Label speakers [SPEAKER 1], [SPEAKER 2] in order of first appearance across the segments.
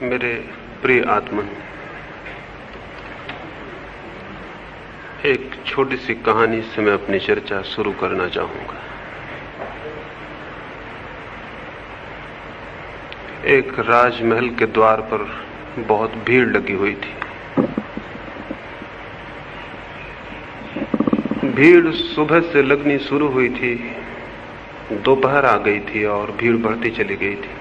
[SPEAKER 1] मेरे प्रिय आत्मन, एक छोटी सी कहानी से मैं अपनी चर्चा शुरू करना चाहूंगा। एक राजमहल के द्वार पर बहुत भीड़ लगी हुई थी। भीड़ सुबह से लगनी शुरू हुई थी, दोपहर आ गई थी और भीड़ बढ़ती चली गई थी।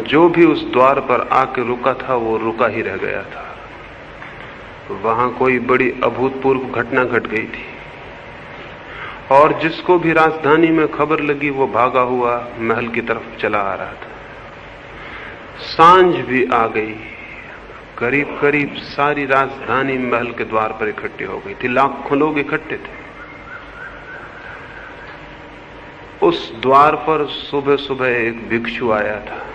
[SPEAKER 1] जो भी उस द्वार पर आके रुका था वो रुका ही रह गया था। वहां कोई बड़ी अभूतपूर्व घटना घट गई थी और जिसको भी राजधानी में खबर लगी वो भागा हुआ महल की तरफ चला आ रहा था। सांझ भी आ गई। करीब करीब सारी राजधानी महल के द्वार पर इकट्ठी हो गई थी। लाखों लोग इकट्ठे थे। उस द्वार पर सुबह सुबह एक भिक्षु आया था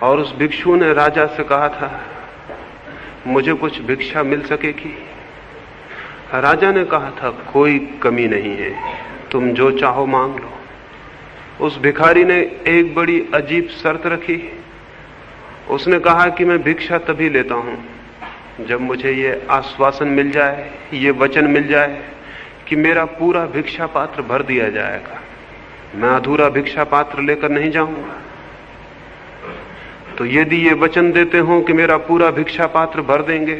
[SPEAKER 1] और उस भिक्षु ने राजा से कहा था, मुझे कुछ भिक्षा मिल सकेगी? राजा ने कहा था, कोई कमी नहीं है, तुम जो चाहो मांग लो। उस भिखारी ने एक बड़ी अजीब शर्त रखी। उसने कहा कि मैं भिक्षा तभी लेता हूं जब मुझे ये आश्वासन मिल जाए, ये वचन मिल जाए कि मेरा पूरा भिक्षा पात्र भर दिया जाएगा। मैं अधूरा भिक्षा पात्र लेकर नहीं जाऊंगा। तो यदि ये वचन देते हो कि मेरा पूरा भिक्षा पात्र भर देंगे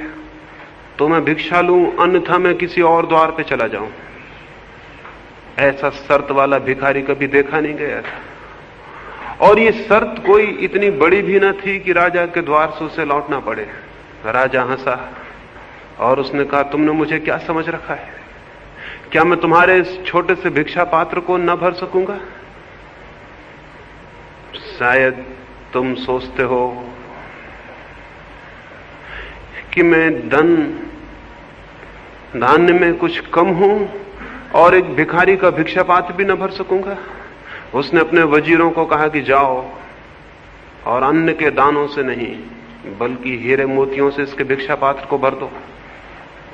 [SPEAKER 1] तो मैं भिक्षा लूं, अन्यथा मैं किसी और द्वार पे चला जाऊं। ऐसा शर्त वाला भिखारी कभी देखा नहीं गया था और ये शर्त कोई इतनी बड़ी भी न थी कि राजा के द्वार से उसे लौटना पड़े। राजा हंसा और उसने कहा, तुमने मुझे क्या समझ रखा है? क्या मैं तुम्हारे इस छोटे से भिक्षा पात्र को न भर सकूंगा? शायद तुम सोचते हो कि मैं धान्य में कुछ कम हूं और एक भिखारी का भिक्षा पात्र भी न भर सकूंगा। उसने अपने वजीरों को कहा कि जाओ और अन्न के दानों से नहीं बल्कि हीरे मोतियों से इसके भिक्षा पात्र को भर दो।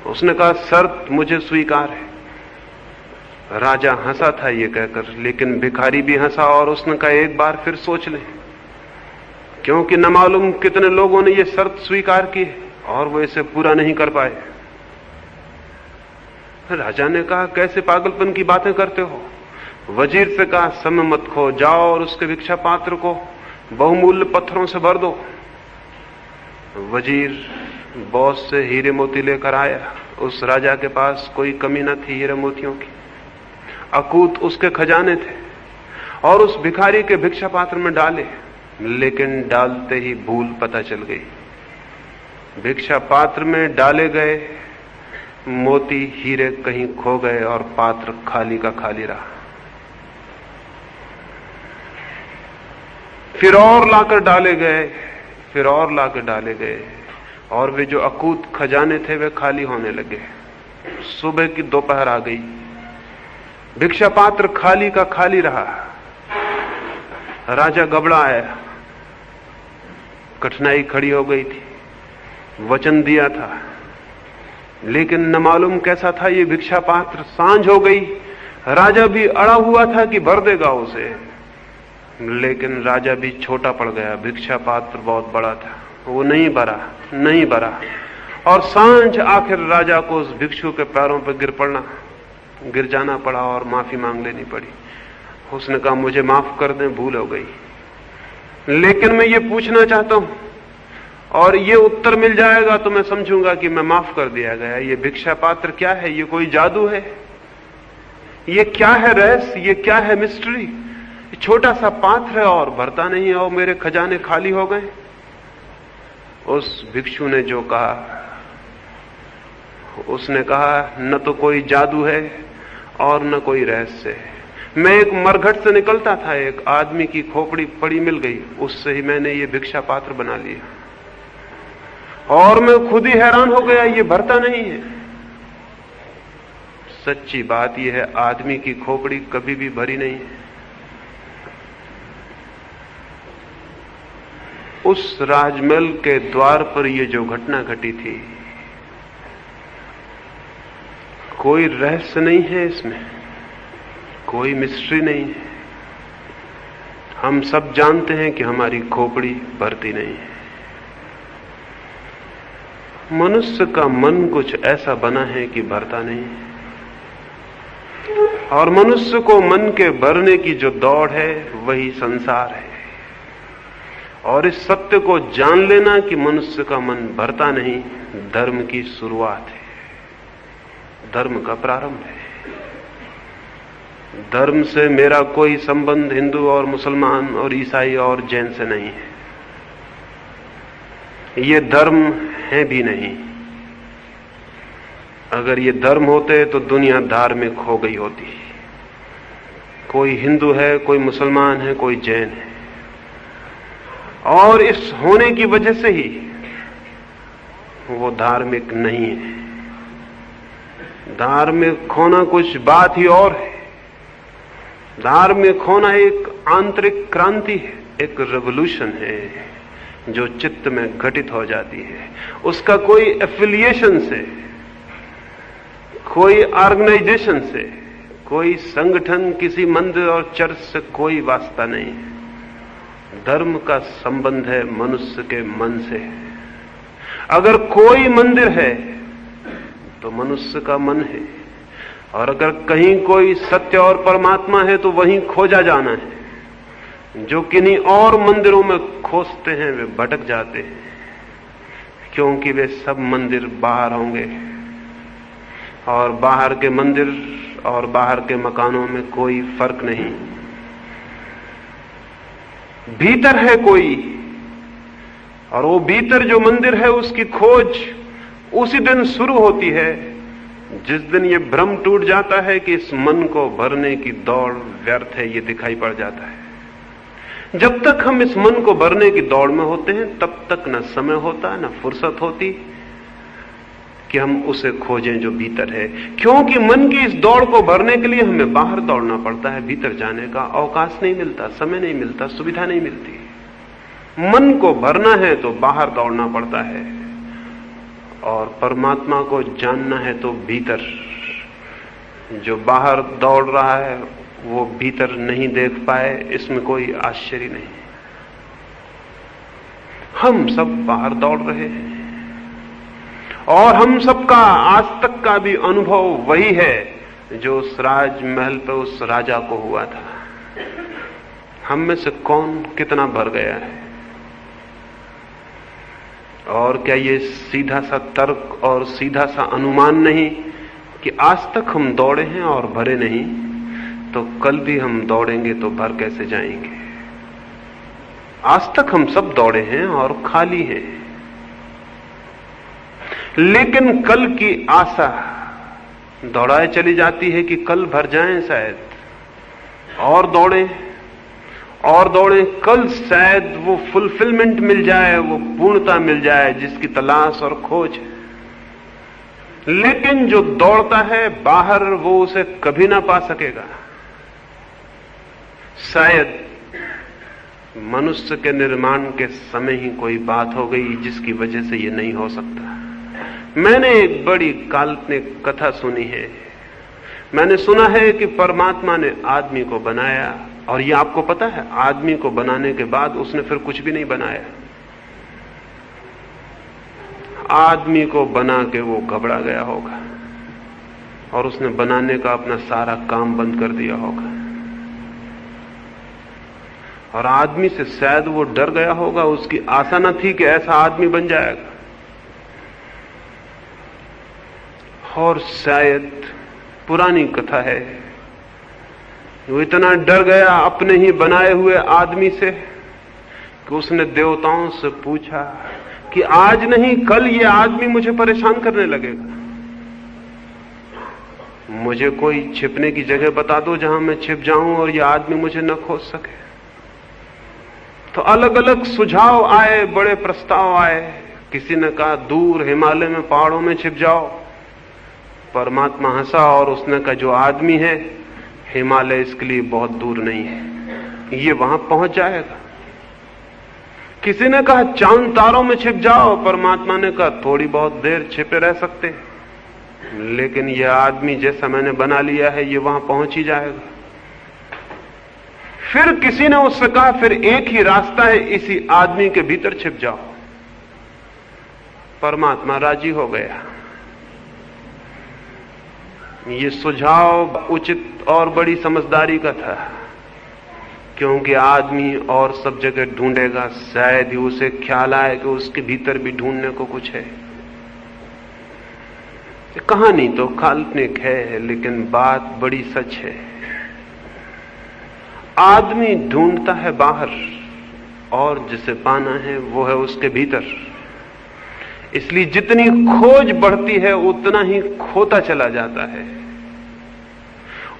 [SPEAKER 1] उसने कहा, शर्त मुझे स्वीकार है। राजा हंसा था ये कहकर, लेकिन भिखारी भी हंसा और उसने कहा, एक बार फिर सोच लें, क्योंकि न मालूम कितने लोगों ने ये शर्त स्वीकार की और वो इसे पूरा नहीं कर पाए। राजा ने कहा, कैसे पागलपन की बातें करते हो? वजीर से कहा, समय मत खो, जाओ और उसके भिक्षा पात्र को बहुमूल्य पत्थरों से भर दो। वजीर बहुत से हीरे मोती लेकर आया। उस राजा के पास कोई कमी न थी हीरे मोतियों की, अकूत उसके खजाने थे और उस भिखारी के भिक्षा पात्र में डाले, लेकिन डालते ही भूल पता चल गई। भिक्षा पात्र में डाले गए मोती हीरे कहीं खो गए और पात्र खाली का खाली रहा। फिर और लाकर डाले गए, फिर और लाकर डाले गए और वे जो अकूत खजाने थे वे खाली होने लगे। सुबह की दोपहर आ गई, भिक्षा पात्र खाली का खाली रहा। राजा घबराया, कठिनाई खड़ी हो गई थी। वचन दिया था लेकिन न मालूम कैसा था ये भिक्षा पात्र। सांझ हो गई, राजा भी अड़ा हुआ था कि भर देगा उसे, लेकिन राजा भी छोटा पड़ गया। भिक्षा पात्र बहुत बड़ा था, वो नहीं भरा और सांझ आखिर राजा को उस भिक्षु के पैरों पर गिर जाना पड़ा और माफी मांग लेनी पड़ी। उसने कहा, मुझे माफ कर दें, भूल हो गई, लेकिन मैं ये पूछना चाहता हूं और ये उत्तर मिल जाएगा तो मैं समझूंगा कि मैं माफ कर दिया गया। ये भिक्षा पात्र क्या है? ये कोई जादू है? ये क्या है रहस्य? ये क्या है मिस्ट्री? छोटा सा पात्र है और भरता नहीं है और मेरे खजाने खाली हो गए। उस भिक्षु ने जो कहा, उसने कहा, न तो कोई जादू है और न कोई रहस्य है। मैं एक मरघट से निकलता था, एक आदमी की खोपड़ी पड़ी मिल गई, उससे ही मैंने ये भिक्षा पात्र बना लिया और मैं खुद ही हैरान हो गया, ये भरता नहीं है। सच्ची बात यह है, आदमी की खोपड़ी कभी भी भरी नहीं है। उस राजमहल के द्वार पर यह जो घटना घटी थी, कोई रहस्य नहीं है इसमें, कोई मिस्ट्री नहीं है। हम सब जानते हैं कि हमारी खोपड़ी भरती नहीं है। मनुष्य का मन कुछ ऐसा बना है कि भरता नहीं, और मनुष्य को मन के भरने की जो दौड़ है वही संसार है। और इस सत्य को जान लेना कि मनुष्य का मन भरता नहीं, धर्म की शुरुआत है, धर्म का प्रारंभ है। धर्म से मेरा कोई संबंध हिंदू और मुसलमान और ईसाई और जैन से नहीं है। ये धर्म है भी नहीं। अगर ये धर्म होते तो दुनिया धार्मिक हो गई होती। कोई हिंदू है, कोई मुसलमान है, कोई जैन है, और इस होने की वजह से ही वो धार्मिक नहीं है। धार्मिक होना कुछ बात ही और है। धार्मिक होना एक आंतरिक क्रांति है, एक रेवोल्यूशन है जो चित्त में घटित हो जाती है। उसका कोई एफिलिएशन से, कोई ऑर्गेनाइजेशन से, कोई संगठन, किसी मंदिर और चर्च से कोई वास्ता नहीं है। धर्म का संबंध है मनुष्य के मन से। अगर कोई मंदिर है तो मनुष्य का मन है, और अगर कहीं कोई सत्य और परमात्मा है तो वहीं खोजा जाना है। जो किन्हीं और मंदिरों में खोजते हैं वे भटक जाते हैं, क्योंकि वे सब मंदिर बाहर होंगे, और बाहर के मंदिर और बाहर के मकानों में कोई फर्क नहीं। भीतर है कोई, और वो भीतर जो मंदिर है उसकी खोज उसी दिन शुरू होती है जिस दिन ये भ्रम टूट जाता है कि इस मन को भरने की दौड़ व्यर्थ है, ये दिखाई पड़ जाता है। जब तक हम इस मन को भरने की दौड़ में होते हैं तब तक न समय होता, न फुर्सत होती कि हम उसे खोजें जो भीतर है। क्योंकि मन की इस दौड़ को भरने के लिए हमें बाहर दौड़ना पड़ता है, भीतर जाने का अवकाश नहीं मिलता, समय नहीं मिलता, सुविधा नहीं मिलती। मन को भरना है तो बाहर दौड़ना पड़ता है, और परमात्मा को जानना है तो भीतर। जो बाहर दौड़ रहा है वो भीतर नहीं देख पाए, इसमें कोई आश्चर्य नहीं। हम सब बाहर दौड़ रहे हैं, और हम सबका आज तक का भी अनुभव वही है जो उस राजमहल पे उस राजा को हुआ था। हम में से कौन कितना भर गया है? और क्या ये सीधा सा तर्क और सीधा सा अनुमान नहीं कि आज तक हम दौड़े हैं और भरे नहीं, तो कल भी हम दौड़ेंगे तो भर कैसे जाएंगे? आज तक हम सब दौड़े हैं और खाली हैं, लेकिन कल की आशा दौड़ाए चली जाती है कि कल भर जाएं शायद, और दौड़ें, कल शायद वो फुलफिलमेंट मिल जाए, वो पूर्णता मिल जाए जिसकी तलाश और खोज है। लेकिन जो दौड़ता है बाहर वो उसे कभी ना पा सकेगा। शायद मनुष्य के निर्माण के समय ही कोई बात हो गई जिसकी वजह से ये नहीं हो सकता। मैंने एक बड़ी काल्पनिक कथा सुनी है। मैंने सुना है कि परमात्मा ने आदमी को बनाया, और ये आपको पता है, आदमी को बनाने के बाद उसने फिर कुछ भी नहीं बनाया। आदमी को बना के वो घबरा गया होगा, और उसने बनाने का अपना सारा काम बंद कर दिया होगा, और आदमी से शायद वो डर गया होगा। उसकी आशा न थी कि ऐसा आदमी बन जाएगा, और शायद पुरानी कथा है, वो इतना डर गया अपने ही बनाए हुए आदमी से कि उसने देवताओं से पूछा कि आज नहीं कल ये आदमी मुझे परेशान करने लगेगा, मुझे कोई छिपने की जगह बता दो जहां मैं छिप जाऊं और ये आदमी मुझे न खोज सके। तो अलग अलग सुझाव आए, बड़े प्रस्ताव आए। किसी ने कहा दूर हिमालय में पहाड़ों में छिप जाओ। परमात्मा हंसा और उसने कहा जो आदमी है हिमालय इसके लिए बहुत दूर नहीं है, ये वहां पहुंच जाएगा। किसी ने कहा चांद तारों में छिप जाओ। परमात्मा ने कहा थोड़ी बहुत देर छिपे रह सकते, लेकिन यह आदमी जैसा मैंने बना लिया है ये वहां पहुंच ही जाएगा। फिर किसी ने उससे कहा, फिर एक ही रास्ता है, इसी आदमी के भीतर छिप जाओ। परमात्मा राजी हो गया। ये सुझाव उचित और बड़ी समझदारी का था, क्योंकि आदमी और सब जगह ढूंढेगा, शायद ही उसे ख्याल आए कि उसके भीतर भी ढूंढने को कुछ है। कहानी तो काल्पनिक है, लेकिन बात बड़ी सच है। आदमी ढूंढता है बाहर, और जिसे पाना है वो है उसके भीतर। इसलिए जितनी खोज बढ़ती है उतना ही खोता चला जाता है।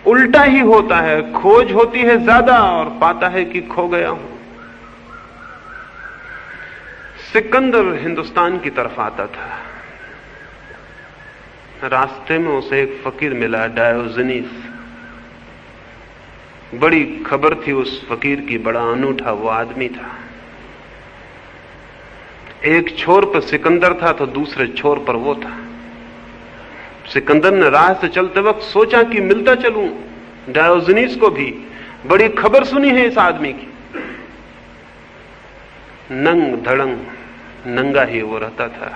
[SPEAKER 1] उल्टा ही होता है, खोज होती है ज्यादा और पाता है कि खो गया हूं। सिकंदर हिंदुस्तान की तरफ आता था। रास्ते में उसे एक फकीर मिला, डायोजनीस। बड़ी खबर थी उस फकीर की, बड़ा अनूठा वो आदमी था। एक छोर पर सिकंदर था तो दूसरे छोर पर वो था। सिकंदर ने राह से चलते वक्त सोचा कि मिलता चलूं डायोजनीस को भी, बड़ी खबर सुनी है इस आदमी की। नंग धड़ंग नंगा ही वो रहता था,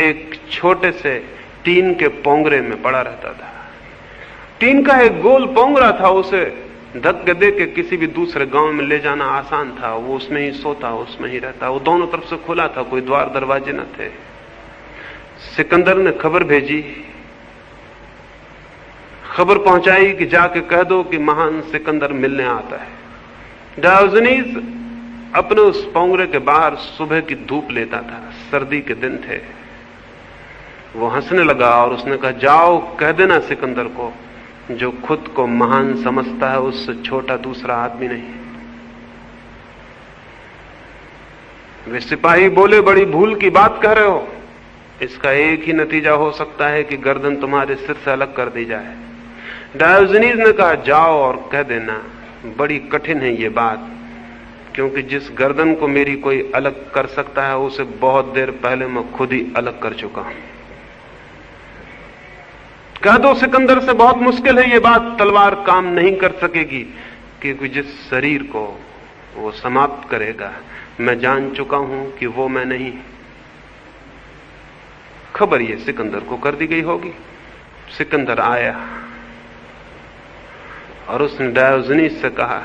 [SPEAKER 1] एक छोटे से टीन के पोंगरे में पड़ा रहता था। टीन का एक गोल पोंगरा था, उसे धक्के दे के किसी भी दूसरे गांव में ले जाना आसान था। वो उसमें ही सोता, उसमें ही रहता। वो दोनों तरफ से खुला था, कोई द्वार दरवाजे न थे। सिकंदर ने खबर भेजी, खबर पहुंचाई कि जाके कह दो कि महान सिकंदर मिलने आता है। डायोजनीस अपने उस पोंगरे के बाहर सुबह की धूप लेता था, सर्दी के दिन थे। वो हंसने लगा और उसने कहा, जाओ कह देना सिकंदर को, जो खुद को महान समझता है उससे छोटा दूसरा आदमी नहीं। वे सिपाही बोले, बड़ी भूल की बात कह रहे हो। इसका एक ही नतीजा हो सकता है कि गर्दन तुम्हारे सिर से अलग कर दी जाए। डायोजनीस ने कहा, जाओ और कह देना। बड़ी कठिन है ये बात, क्योंकि जिस गर्दन को मेरी कोई अलग कर सकता है उसे बहुत देर पहले मैं खुद ही अलग कर चुका हूं। कह दो सिकंदर से, बहुत मुश्किल है ये बात, तलवार काम नहीं कर सकेगी, क्योंकि जिस शरीर को वो समाप्त करेगा मैं जान चुका हूं कि वो मैं नहीं। खबर ये सिकंदर को कर दी गई होगी। सिकंदर आया और उसने डायोजनीस से कहा,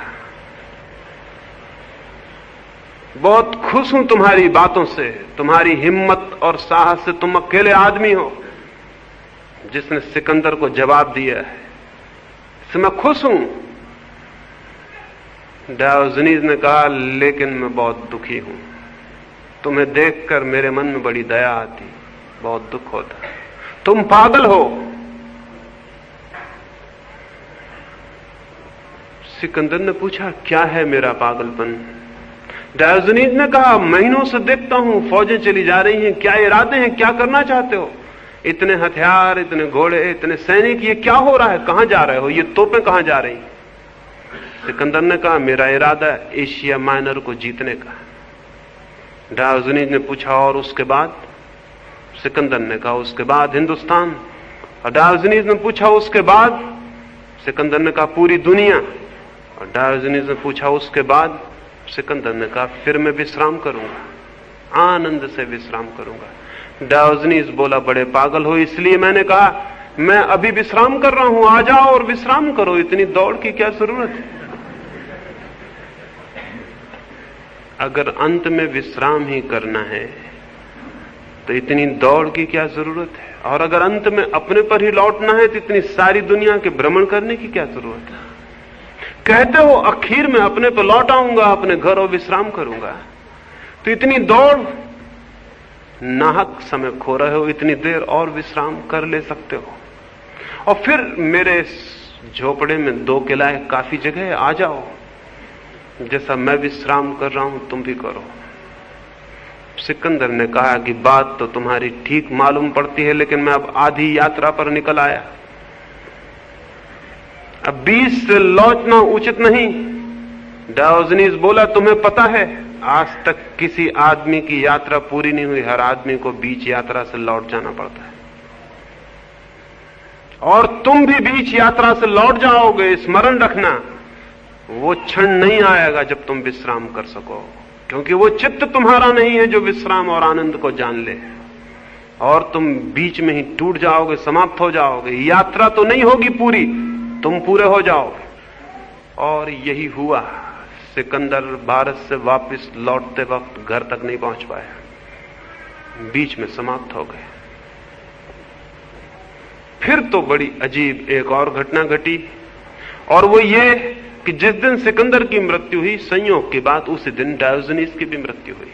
[SPEAKER 1] बहुत खुश हूं तुम्हारी बातों से, तुम्हारी हिम्मत और साहस से। तुम अकेले आदमी हो जिसने सिकंदर को जवाब दिया है, इससे मैं खुश हूं। डायोजनीस ने कहा, लेकिन मैं बहुत दुखी हूं। तुम्हें देखकर मेरे मन में बड़ी दया आती, बहुत दुख होता। तुम पागल हो। सिकंदर ने पूछा, क्या है मेरा पागलपन? डायोजनीस ने कहा, महीनों से देखता हूं फौजें चली जा रही हैं, क्या इरादे हैं, क्या करना चाहते हो? इतने हथियार, इतने घोड़े, इतने सैनिक, ये क्या हो रहा है? कहां जा रहे हो? ये तोपें कहां जा रही? सिकंदर ने कहा, मेरा इरादा एशिया माइनर को जीतने का। डायोजनीस ने पूछा, और उसके बाद? सिकंदर ने कहा, उसके बाद हिंदुस्तान। और डायोजनीस ने पूछा, उसके बाद? सिकंदर ने कहा, पूरी दुनिया। और डायोजनीस ने पूछा, उसके बाद? सिकंदर ने कहा, फिर मैं विश्राम करूंगा, आनंद से विश्राम करूंगा। डायोजनीस बोला, बड़े पागल हो, इसलिए मैंने कहा मैं अभी विश्राम कर रहा हूं, आ जाओ और विश्राम करो, इतनी दौड़ की क्या जरूरत है? अगर अंत में विश्राम ही करना है तो इतनी दौड़ की क्या जरूरत है? और अगर अंत में अपने पर ही लौटना है तो इतनी सारी दुनिया के भ्रमण करने की क्या जरूरत है? कहते हो आखिर में अपने पर लौट आऊंगा, अपने घर और विश्राम करूंगा, तो इतनी दौड़, नाहक समय खो रहे हो। इतनी देर और विश्राम कर ले सकते हो। और फिर मेरे झोपड़े में 2 किला काफी जगह है, आ जाओ। जैसा मैं विश्राम कर रहा हूं तुम भी करो। सिकंदर ने कहा कि बात तो तुम्हारी ठीक मालूम पड़ती है, लेकिन मैं अब आधी यात्रा पर निकल आया, अब 20 से लौटना उचित नहीं। डायोजनीस बोला, तुम्हें पता है आज तक किसी आदमी की यात्रा पूरी नहीं हुई, हर आदमी को बीच यात्रा से लौट जाना पड़ता है, और तुम भी बीच यात्रा से लौट जाओगे, स्मरण रखना। वो क्षण नहीं आएगा जब तुम विश्राम कर सको, क्योंकि वो चित्त तुम्हारा नहीं है जो विश्राम और आनंद को जान ले, और तुम बीच में ही टूट जाओगे, समाप्त हो जाओगे। यात्रा तो नहीं होगी पूरी, तुम पूरे हो जाओगे। और यही हुआ। सिकंदर भारत से वापस लौटते वक्त घर तक नहीं पहुंच पाया, बीच में समाप्त हो गए। फिर तो बड़ी अजीब एक और घटना घटी, और वो ये कि जिस दिन सिकंदर की मृत्यु हुई, संयोग की बात उसी दिन डायोजनीस की भी मृत्यु हुई।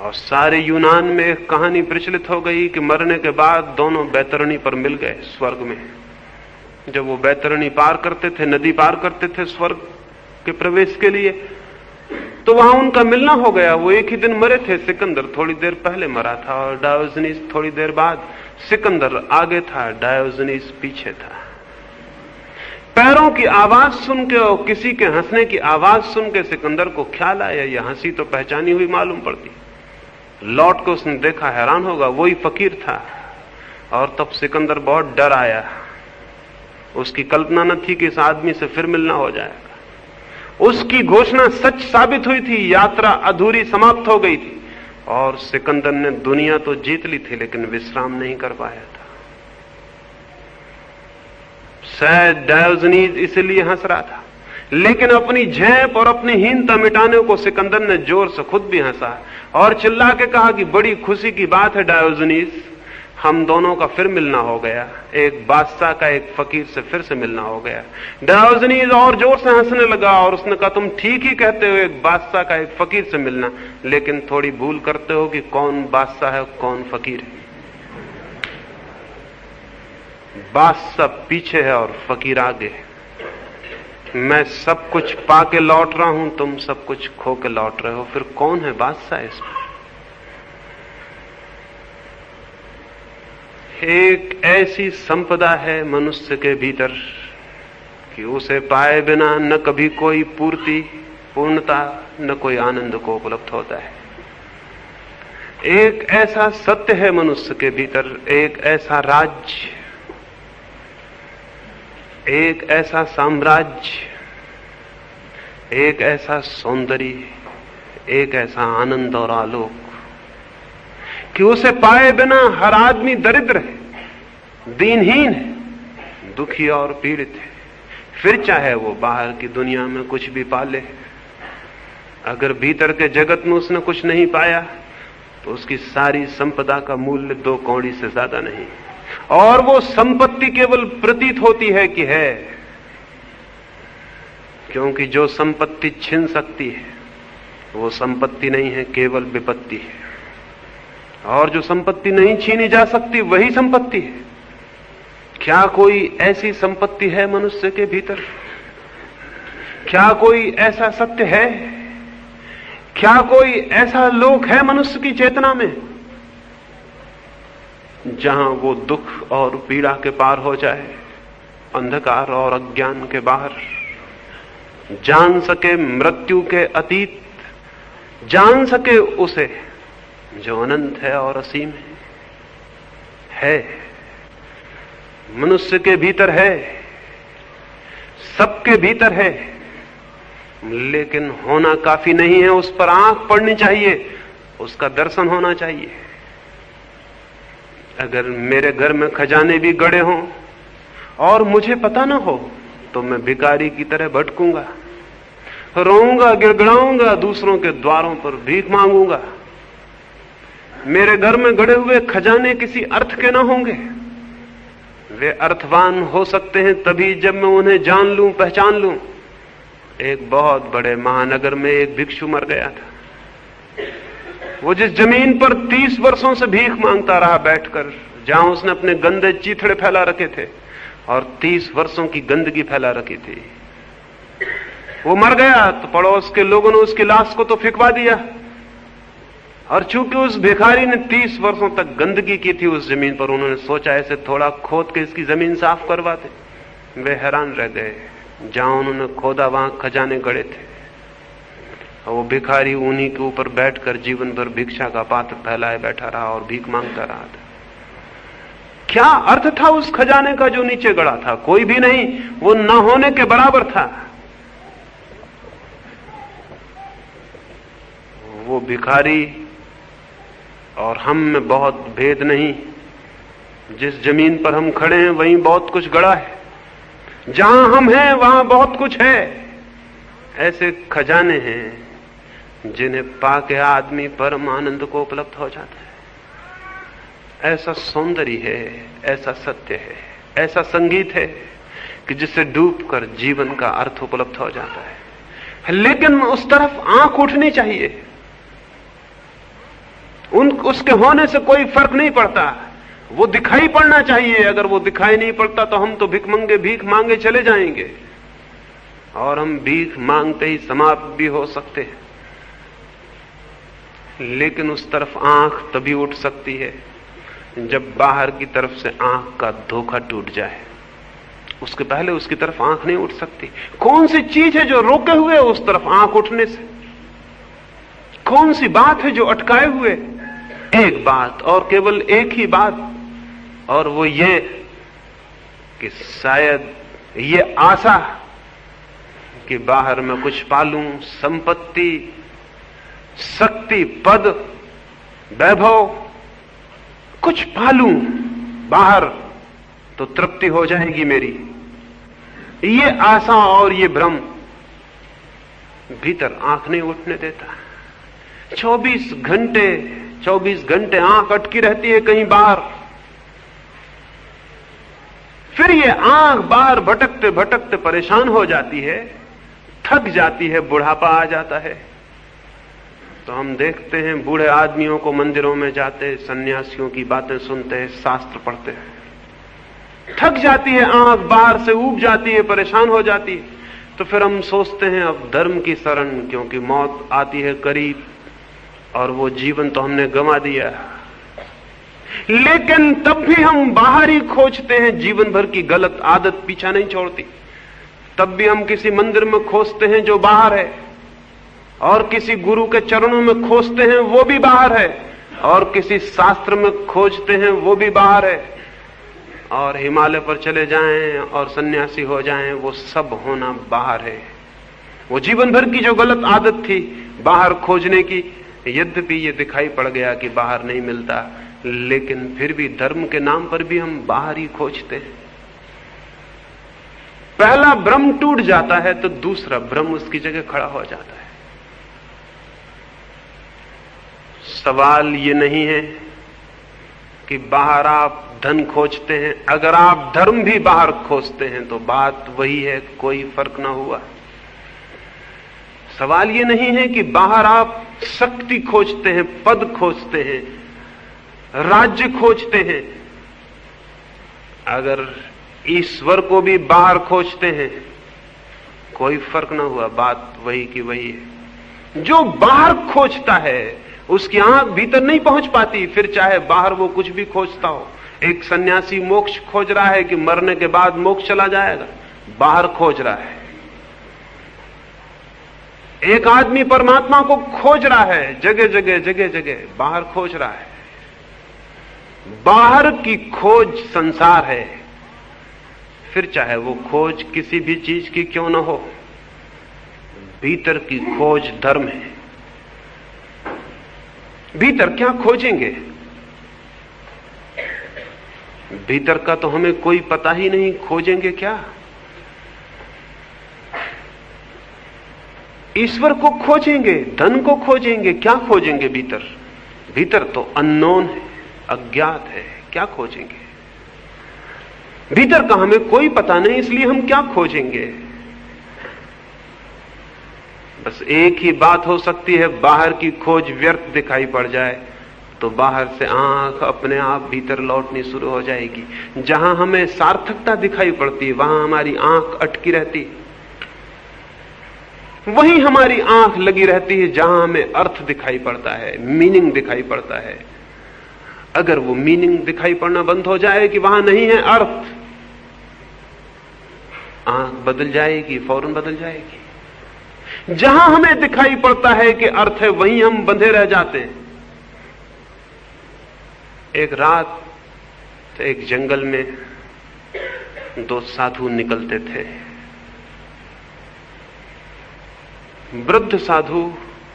[SPEAKER 1] और सारे यूनान में एक कहानी प्रचलित हो गई कि मरने के बाद दोनों बैतरणी पर मिल गए स्वर्ग में। जब वो बैतरणी पार करते थे, नदी पार करते थे स्वर्ग के प्रवेश के लिए, तो वहां उनका मिलना हो गया। वो एक ही दिन मरे थे। सिकंदर थोड़ी देर पहले मरा था और डायोजनीस थोड़ी देर बाद। सिकंदर आगे था, डायोजनीस पीछे था। पैरों की आवाज सुन के और किसी के हंसने की आवाज सुन के सिकंदर को ख्याल आया, यह हंसी तो पहचानी हुई मालूम पड़ती। लौट के उसने देखा, हैरान होगा, वही फकीर था। और तब सिकंदर बहुत डर आया। उसकी कल्पना न थी कि इस आदमी से फिर मिलना हो जाएगा। उसकी घोषणा सच साबित हुई थी, यात्रा अधूरी समाप्त हो गई थी, और सिकंदर ने दुनिया तो जीत ली थी, लेकिन विश्राम नहीं कर पाया था। शायद डायोजनीस इसलिए हंस रहा था, लेकिन अपनी झेप और अपनी हीनता मिटाने को सिकंदर ने जोर से खुद भी हंसा और चिल्ला के कहा कि बड़ी खुशी की बात है डायोजनीस, हम दोनों का फिर मिलना हो गया। एक बादशाह का एक फकीर से फिर से मिलना हो गया। डायोजनीस और जोर से हंसने लगा और उसने कहा, तुम ठीक ही कहते हो, एक बादशाह का एक फकीर से मिलना, लेकिन थोड़ी भूल करते हो कि कौन बादशाह है कौन फकीर है। बादशाह पीछे है और फकीर आगे। मैं सब कुछ पाके लौट रहा हूं, तुम सब कुछ खो के लौट रहे हो, फिर कौन है बादशाह इसमें? एक ऐसी संपदा है मनुष्य के भीतर कि उसे पाए बिना न कभी कोई पूर्णता न कोई आनंद को उपलब्ध होता है। एक ऐसा सत्य है मनुष्य के भीतर, एक ऐसा राज्य, एक ऐसा साम्राज्य, एक ऐसा सौंदर्य, एक ऐसा आनंद और आलोक कि उसे पाए बिना हर आदमी दरिद्र है, दीनहीन है, दुखी और पीड़ित है। फिर चाहे वो बाहर की दुनिया में कुछ भी पाले, अगर भीतर के जगत में उसने कुछ नहीं पाया तो उसकी सारी संपदा का मूल्य 2 कौड़ी से ज्यादा नहीं। और वो संपत्ति केवल प्रतीत होती है कि है, क्योंकि जो संपत्ति छिन सकती है वो संपत्ति नहीं है, केवल विपत्ति है। और जो संपत्ति नहीं छीनी जा सकती वही संपत्ति है। क्या कोई ऐसी संपत्ति है मनुष्य के भीतर? क्या कोई ऐसा सत्य है? क्या कोई ऐसा लोक है मनुष्य की चेतना में जहां वो दुख और पीड़ा के पार हो जाए, अंधकार और अज्ञान के बाहर, जान सके मृत्यु के अतीत, जान सके उसे जो अनंत है और असीम है। मनुष्य के भीतर है, सबके भीतर है, लेकिन होना काफी नहीं है। उस पर आंख पड़नी चाहिए, उसका दर्शन होना चाहिए। अगर मेरे घर में खजाने भी गड़े हों और मुझे पता ना हो तो मैं भिखारी की तरह भटकूंगा, रोऊंगा, गिड़गिड़ाऊंगा, दूसरों के द्वारों पर भीख मांगूंगा। मेरे घर में गड़े हुए खजाने किसी अर्थ के ना होंगे। वे अर्थवान हो सकते हैं तभी जब मैं उन्हें जान लूं, पहचान लूं। एक बहुत बड़े महानगर में एक भिक्षु मर गया था। वो जिस जमीन पर 30 वर्षों से भीख मांगता रहा बैठकर, जहां उसने अपने गंदे चीथड़े फैला रखे थे और 30 वर्षों की गंदगी फैला रखी थी, वो मर गया तो पड़ोस के लोगों ने उसकी लाश को तो फेंकवा दिया। और चूंकि उस भिखारी ने 30 वर्षों तक गंदगी की थी उस जमीन पर, उन्होंने सोचा ऐसे थोड़ा खोद के इसकी जमीन साफ करवा दे। वे हैरान रह गए, जहां उन्होंने खोदा वहां खजाने गड़े थे और वो भिखारी उन्हीं के ऊपर बैठकर जीवन भर भिक्षा का पात्र फैलाए बैठा रहा और भीख मांगता रहा था। क्या अर्थ था उस खजाने का जो नीचे गड़ा था? कोई भी नहीं, वो न होने के बराबर था। वो भिखारी और हम में बहुत भेद नहीं। जिस जमीन पर हम खड़े हैं वहीं बहुत कुछ गड़ा है, जहां हम हैं वहां बहुत कुछ है। ऐसे खजाने हैं जिन्हें पाके आदमी परम आनंद को उपलब्ध हो जाता है। ऐसा सौंदर्य है, ऐसा सत्य है, ऐसा संगीत है कि जिससे डूबकर जीवन का अर्थ उपलब्ध हो जाता है। लेकिन उस तरफ आंख उठनी चाहिए। उसके होने से कोई फर्क नहीं पड़ता, वो दिखाई पड़ना चाहिए। अगर वो दिखाई नहीं पड़ता तो हम तो भीख मांगे चले जाएंगे और हम भीख मांगते ही समाप्त भी हो सकते हैं। लेकिन उस तरफ आंख तभी उठ सकती है जब बाहर की तरफ से आंख का धोखा टूट जाए। उसके पहले उसकी तरफ आंख नहीं उठ सकती। कौन सी चीज है जो रोके हुए है उस तरफ आंख उठने से? कौन सी बात है जो अटकाए हुए? एक बात, और केवल एक ही बात, और वो ये कि शायद ये आशा कि बाहर मैं कुछ पालूं, संपत्ति, शक्ति, पद, वैभव, कुछ पालूं बाहर तो तृप्ति हो जाएगी मेरी। ये आशा और ये भ्रम भीतर आंख नहीं उठने देता। 24 घंटे आंख अटकी रहती है कहीं बाहर। फिर ये आंख बाहर भटकते भटकते परेशान हो जाती है, थक जाती है, बुढ़ापा आ जाता है। तो हम देखते हैं बूढ़े आदमियों को मंदिरों में जाते, सन्यासियों की बातें सुनते हैं, शास्त्र पढ़ते हैं। थक जाती है आंख, बाहर से ऊब जाती है, परेशान हो जाती है। तो फिर हम सोचते हैं अब धर्म की शरण, क्योंकि मौत आती है करीब और वो जीवन तो हमने गंवा दिया। लेकिन तब भी हम बाहर ही खोजते हैं। जीवन भर की गलत आदत पीछा नहीं छोड़ती। तब भी हम किसी मंदिर में खोजते हैं जो बाहर है, और किसी गुरु के चरणों में खोजते हैं वो भी बाहर है, और किसी शास्त्र में खोजते हैं वो भी बाहर है। और हिमालय पर चले जाएं और सन्यासी हो जाएं, वो सब होना बाहर है। वो जीवन भर की जो गलत आदत थी बाहर खोजने की, यद्यपि ये दिखाई पड़ गया कि बाहर नहीं मिलता, लेकिन फिर भी धर्म के नाम पर भी हम बाहर ही खोजते हैं। पहला भ्रम टूट जाता है तो दूसरा भ्रम उसकी जगह खड़ा हो जाता है। सवाल ये नहीं है कि बाहर आप धन खोजते हैं। अगर आप धर्म भी बाहर खोजते हैं तो बात वही है, कोई फर्क ना हुआ। सवाल ये नहीं है कि बाहर आप शक्ति खोजते हैं, पद खोजते हैं, राज्य खोजते हैं। अगर ईश्वर को भी बाहर खोजते हैं कोई फर्क ना हुआ, बात वही की वही है। जो बाहर खोजता है उसकी आंख भीतर नहीं पहुंच पाती, फिर चाहे बाहर वो कुछ भी खोजता हो। एक सन्यासी मोक्ष खोज रहा है कि मरने के बाद मोक्ष चला जाएगा, बाहर खोज रहा है। एक आदमी परमात्मा को खोज रहा है, जगह जगह बाहर खोज रहा है। बाहर की खोज संसार है, फिर चाहे वो खोज किसी भी चीज की क्यों ना हो। भीतर की खोज धर्म है। भीतर क्या खोजेंगे? भीतर का तो हमें कोई पता ही नहीं, खोजेंगे क्या? ईश्वर को खोजेंगे, धन को खोजेंगे, क्या खोजेंगे भीतर? भीतर तो अननोन है, अज्ञात है, क्या खोजेंगे? भीतर का हमें कोई पता नहीं, इसलिए हम क्या खोजेंगे? बस एक ही बात हो सकती है, बाहर की खोज व्यर्थ दिखाई पड़ जाए तो बाहर से आंख अपने आप भीतर लौटनी शुरू हो जाएगी। जहां हमें सार्थकता दिखाई पड़ती है वहां हमारी आंख अटकी रहती, वहीं हमारी आंख लगी रहती है जहां हमें अर्थ दिखाई पड़ता है, मीनिंग दिखाई पड़ता है। अगर वो मीनिंग दिखाई पड़ना बंद हो जाए कि वहां नहीं है अर्थ, आंख बदल जाएगी, फौरन बदल जाएगी। जहां हमें दिखाई पड़ता है कि अर्थ है वहीं हम बंधे रह जाते हैं। एक रात एक जंगल में दो साधु निकलते थे। वृद्ध साधु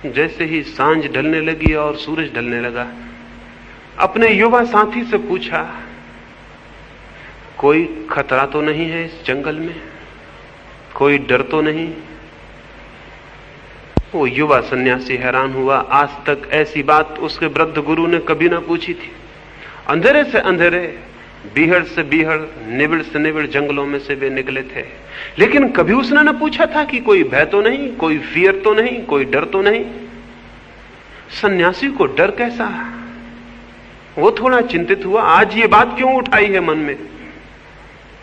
[SPEAKER 1] जैसे ही सांझ ढलने लगी और सूरज ढलने लगा, अपने युवा साथी से पूछा, कोई खतरा तो नहीं है इस जंगल में? कोई डर तो नहीं? वो युवा सन्यासी हैरान हुआ। आज तक ऐसी बात उसके वृद्ध गुरु ने कभी ना पूछी थी। अंधेरे से अंधेरे, बीहड़ से बीहड़, निबिड़ से निबिड़ जंगलों में से वे निकले थे, लेकिन कभी उसने न पूछा था कि कोई भय तो नहीं, कोई फियर तो नहीं, कोई डर तो नहीं। सन्यासी को डर कैसा? वो थोड़ा चिंतित हुआ, आज ये बात क्यों उठाई है मन में?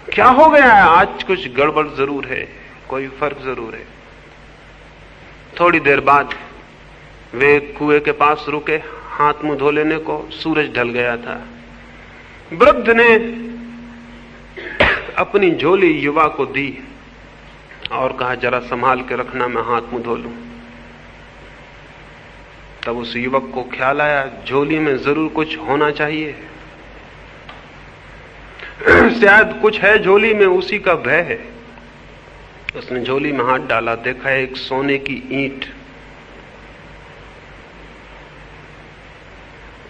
[SPEAKER 1] क्या हो गया है? आज कुछ गड़बड़ जरूर है, कोई फर्क जरूर है। थोड़ी देर बाद वे कुएं के पास रुके, हाथ मुंह धो लेने को। सूरज ढल गया था। वृद्ध ने अपनी झोली युवा को दी और कहा, जरा संभाल के रखना, मैं हाथ मुंह धो लूं। तब उस युवक को ख्याल आया, झोली में जरूर कुछ होना चाहिए, शायद कुछ है झोली में, उसी का भय है। उसने झोली में हाथ डाला, देखा एक सोने की ईंट।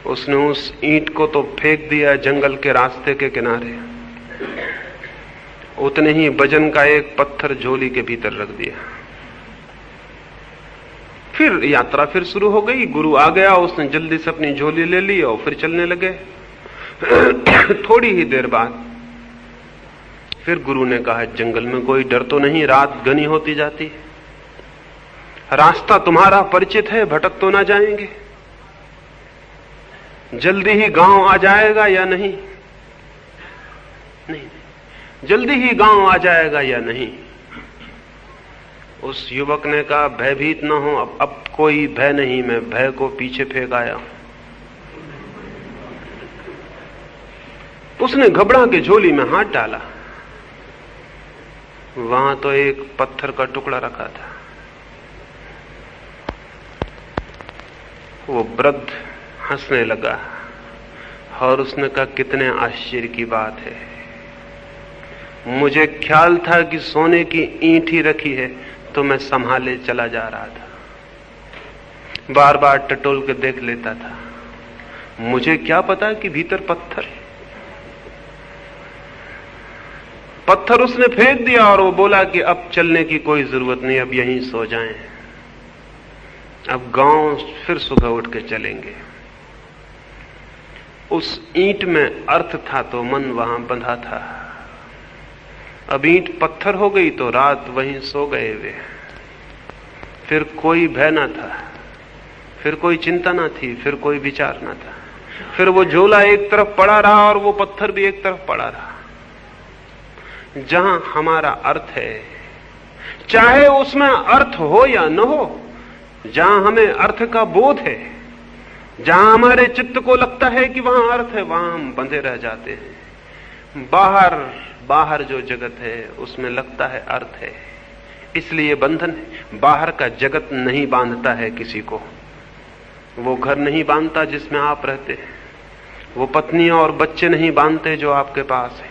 [SPEAKER 1] उसने उस ईंट को तो फेंक दिया जंगल के रास्ते के किनारे, उतने ही वजन का एक पत्थर झोली के भीतर रख दिया। फिर यात्रा फिर शुरू हो गई। गुरु आ गया, उसने जल्दी से अपनी झोली ले ली और फिर चलने लगे। थोड़ी ही देर बाद फिर गुरु ने कहा, जंगल में कोई डर तो नहीं? रात घनी होती जाती, रास्ता तुम्हारा परिचित है, भटक तो ना जाएंगे? जल्दी ही गांव आ जाएगा या नहीं? नहीं, जल्दी ही गांव आ जाएगा या नहीं? उस युवक ने कहा, भयभीत ना हो, अब कोई भय नहीं, मैं भय को पीछे फेंक आया हूं। उसने घबरा के झोली में हाथ डाला, वहां तो एक पत्थर का टुकड़ा रखा था। वो वृद्ध हंसने लगा और उसने कहा, कितने आश्चर्य की बात है, मुझे ख्याल था कि सोने की ईंट ही रखी है, तो मैं संभाले चला जा रहा था, बार बार टटोल के देख लेता था, मुझे क्या पता कि भीतर पत्थर है। पत्थर उसने फेंक दिया और वो बोला कि अब चलने की कोई जरूरत नहीं, अब यहीं सो जाएं, अब गांव फिर सुबह उठ के चलेंगे। उस ईंट में अर्थ था तो मन वहां बंधा था। अब ईंट पत्थर हो गई तो रात वहीं सो गए वे। फिर कोई भय ना था, फिर कोई चिंता ना थी, फिर कोई विचार ना था। फिर वो झोला एक तरफ पड़ा रहा और वो पत्थर भी एक तरफ पड़ा रहा। जहां हमारा अर्थ है, चाहे उसमें अर्थ हो या न हो, जहां हमें अर्थ का बोध है, जहां हमारे चित्त को लगता है कि वहां अर्थ है, वहां हम बंधे रह जाते हैं। बाहर जो जगत है उसमें लगता है अर्थ है, इसलिए बंधन है। बाहर का जगत नहीं बांधता है किसी को। वो घर नहीं बांधता जिसमें आप रहते हैं, वो पत्नी और बच्चे नहीं बांधते जो आपके पास है,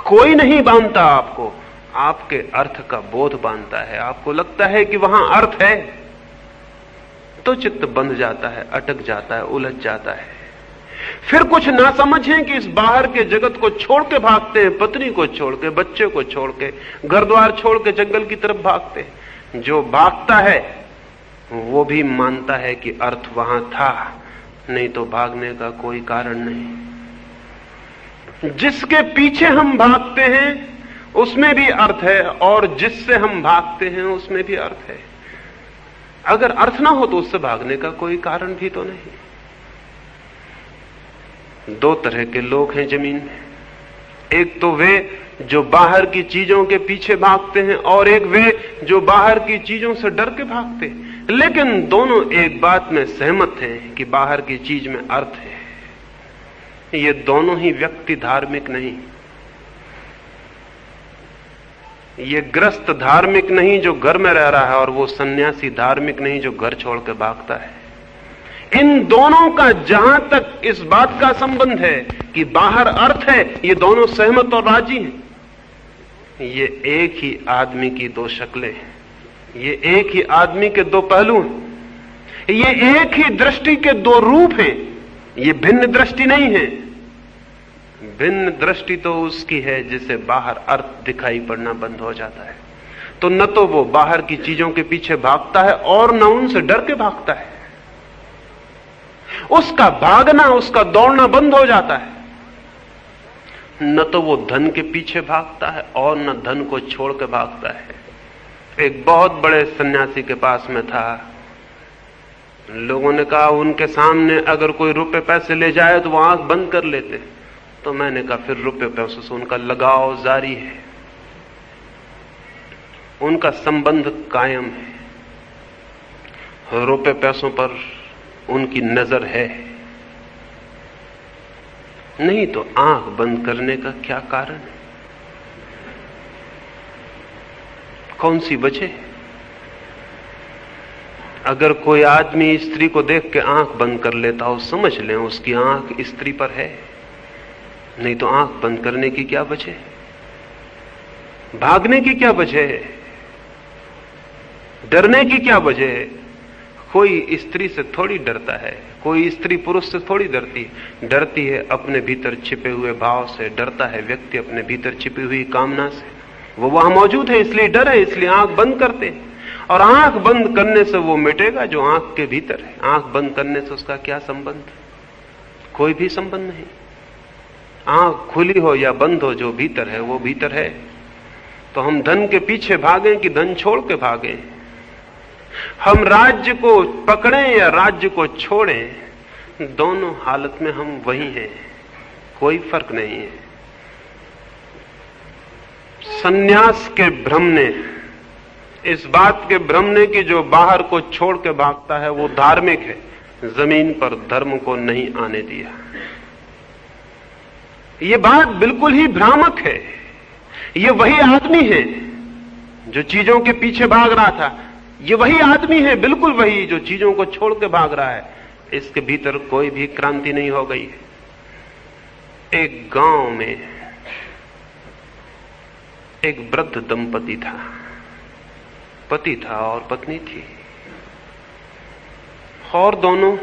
[SPEAKER 1] कोई नहीं बांधता आपको। आपके अर्थ का बोध बांधता है। आपको लगता है कि वहां अर्थ है, तो चित्त बंध जाता है, अटक जाता है, उलझ जाता है। फिर कुछ ना समझें कि इस बाहर के जगत को छोड़ के भागते हैं, पत्नी को छोड़ के, बच्चे को छोड़ के, घर द्वार छोड़ के जंगल की तरफ भागते हैं। जो भागता है वो भी मानता है कि अर्थ वहां था, नहीं तो भागने का कोई कारण नहीं। जिसके पीछे हम भागते हैं उसमें भी अर्थ है, और जिससे हम भागते हैं उसमें भी अर्थ है। अगर अर्थ ना हो तो उससे भागने का कोई कारण भी तो नहीं। दो तरह के लोग हैं जमीन में, एक तो वे जो बाहर की चीजों के पीछे भागते हैं, और एक वे जो बाहर की चीजों से डर के भागते हैं। लेकिन दोनों एक बात में सहमत हैं कि बाहर की चीज में अर्थ है। ये दोनों ही व्यक्ति धार्मिक नहीं। ये ग्रस्त धार्मिक नहीं जो घर में रह रहा है, और वो सन्यासी धार्मिक नहीं जो घर छोड़ के भागता है। इन दोनों का जहां तक इस बात का संबंध है कि बाहर अर्थ है, ये दोनों सहमत और राजी हैं। ये एक ही आदमी की दो शक्लें हैं, ये एक ही आदमी के दो पहलू हैं। ये एक ही दृष्टि के दो रूप हैं, ये भिन्न दृष्टि नहीं है। भिन्न दृष्टि तो उसकी है जिसे बाहर अर्थ दिखाई पड़ना बंद हो जाता है, तो न तो वो बाहर की चीजों के पीछे भागता है और न उनसे डर के भागता है। उसका भागना, उसका दौड़ना बंद हो जाता है। न तो वो धन के पीछे भागता है और न धन को छोड़ के भागता है। एक बहुत बड़े सन्यासी के पास में था, लोगों ने कहा उनके सामने अगर कोई रुपए पैसे ले जाए तो वो आंख बंद कर लेते। तो मैंने कहा फिर रुपए पैसों से उनका लगाव जारी है, उनका संबंध कायम है, रुपए पैसों पर उनकी नजर है। नहीं तो आंख बंद करने का क्या कारण है? कौन सी वजह? अगर कोई आदमी स्त्री को देख के आंख बंद कर लेता हो, समझ लें उसकी आंख स्त्री पर है। नहीं तो आंख बंद करने की क्या वजह है? भागने की क्या वजह है? डरने की क्या वजह है? कोई स्त्री से थोड़ी डरता है, कोई स्त्री पुरुष से थोड़ी डरती है। डरती है अपने भीतर छिपे हुए भाव से, डरता है व्यक्ति अपने भीतर छिपी हुई कामना से। वो वहां मौजूद है इसलिए डर है, इसलिए आंख बंद करते हैं। और आंख बंद करने से वो मिटेगा जो आंख के भीतर है। आंख बंद करने से उसका क्या संबंध? कोई भी संबंध नहीं। आंख खुली हो या बंद हो, जो भीतर है वो भीतर है। तो हम धन के पीछे भागें कि धन छोड़ के भागें, हम राज्य को पकड़ें या राज्य को छोड़ें, दोनों हालत में हम वही हैं, कोई फर्क नहीं है। सन्यास के भ्रम ने, इस बात के भ्रम ने कि जो बाहर को छोड़ के भागता है वो धार्मिक है, जमीन पर धर्म को नहीं आने दिया। ये बात बिल्कुल ही भ्रामक है। ये वही आदमी है जो चीजों के पीछे भाग रहा था, ये वही आदमी है, बिल्कुल वही, जो चीजों को छोड़ के भाग रहा है। इसके भीतर कोई भी क्रांति नहीं हो गई है। एक गांव में एक वृद्ध दंपति था, पति था और पत्नी थी, और दोनों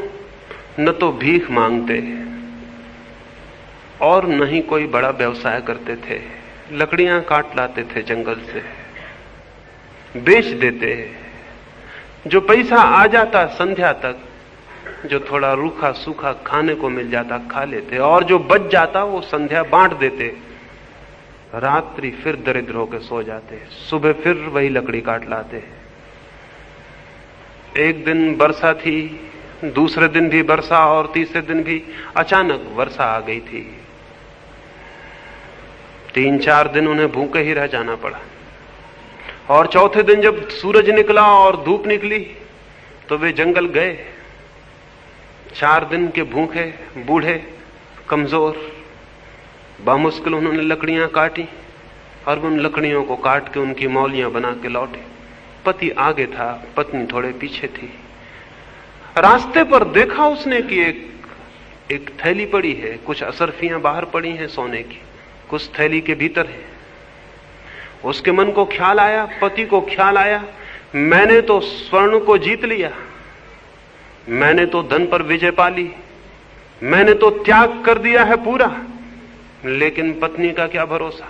[SPEAKER 1] न तो भीख मांगते और न ही कोई बड़ा व्यवसाय करते थे। लकड़ियां काट लाते थे जंगल से, बेच देते। जो पैसा आ जाता संध्या तक, जो थोड़ा रूखा सूखा खाने को मिल जाता खा लेते, और जो बच जाता वो संध्या बांट देते। रात्रि फिर दरिद्र होकर सो जाते, सुबह फिर वही लकड़ी काट लाते। एक दिन वर्षा थी, दूसरे दिन भी वर्षा, और तीसरे दिन भी अचानक वर्षा आ गई थी। 3-4 दिन उन्हें भूखे ही रह जाना पड़ा, और चौथे दिन जब सूरज निकला और धूप निकली तो वे जंगल गए। 4 दिन के भूखे, बूढ़े, कमजोर, बामुश्किल उन्होंने लकड़ियां काटी, और उन लकड़ियों को काट के उनकी मौलियां बना के लौटे। पति आगे था, पत्नी थोड़े पीछे थी। रास्ते पर देखा उसने कि एक थैली पड़ी है, कुछ असरफियां बाहर पड़ी हैं सोने की, कुछ थैली के भीतर है। उसके मन को ख्याल आया, पति को ख्याल आया, मैंने तो स्वर्ण को जीत लिया, मैंने तो धन पर विजय पा ली, मैंने तो त्याग कर दिया है पूरा, लेकिन पत्नी का क्या भरोसा?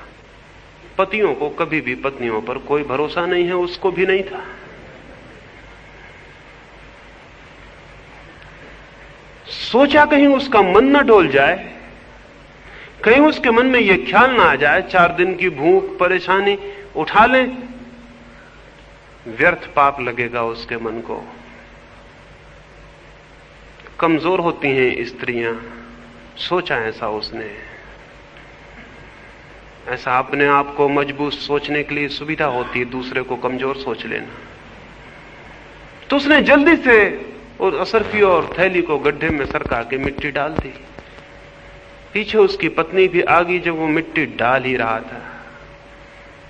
[SPEAKER 1] पतियों को कभी भी पत्नियों पर कोई भरोसा नहीं है, उसको भी नहीं था। सोचा कहीं उसका मन न डोल जाए, कहीं उसके मन में यह ख्याल ना आ जाए 4 दिन की भूख परेशानी उठा ले, व्यर्थ पाप लगेगा उसके मन को। कमजोर होती हैं स्त्रियां, सोचा ऐसा उसने। ऐसा अपने आप को मजबूत सोचने के लिए सुविधा होती है, दूसरे को कमजोर सोच लेना। तो उसने जल्दी से उस असरफी और थैली को गड्ढे में सरका के मिट्टी डाल दी। पीछे उसकी पत्नी भी आ गई जब वो मिट्टी डाल ही रहा था।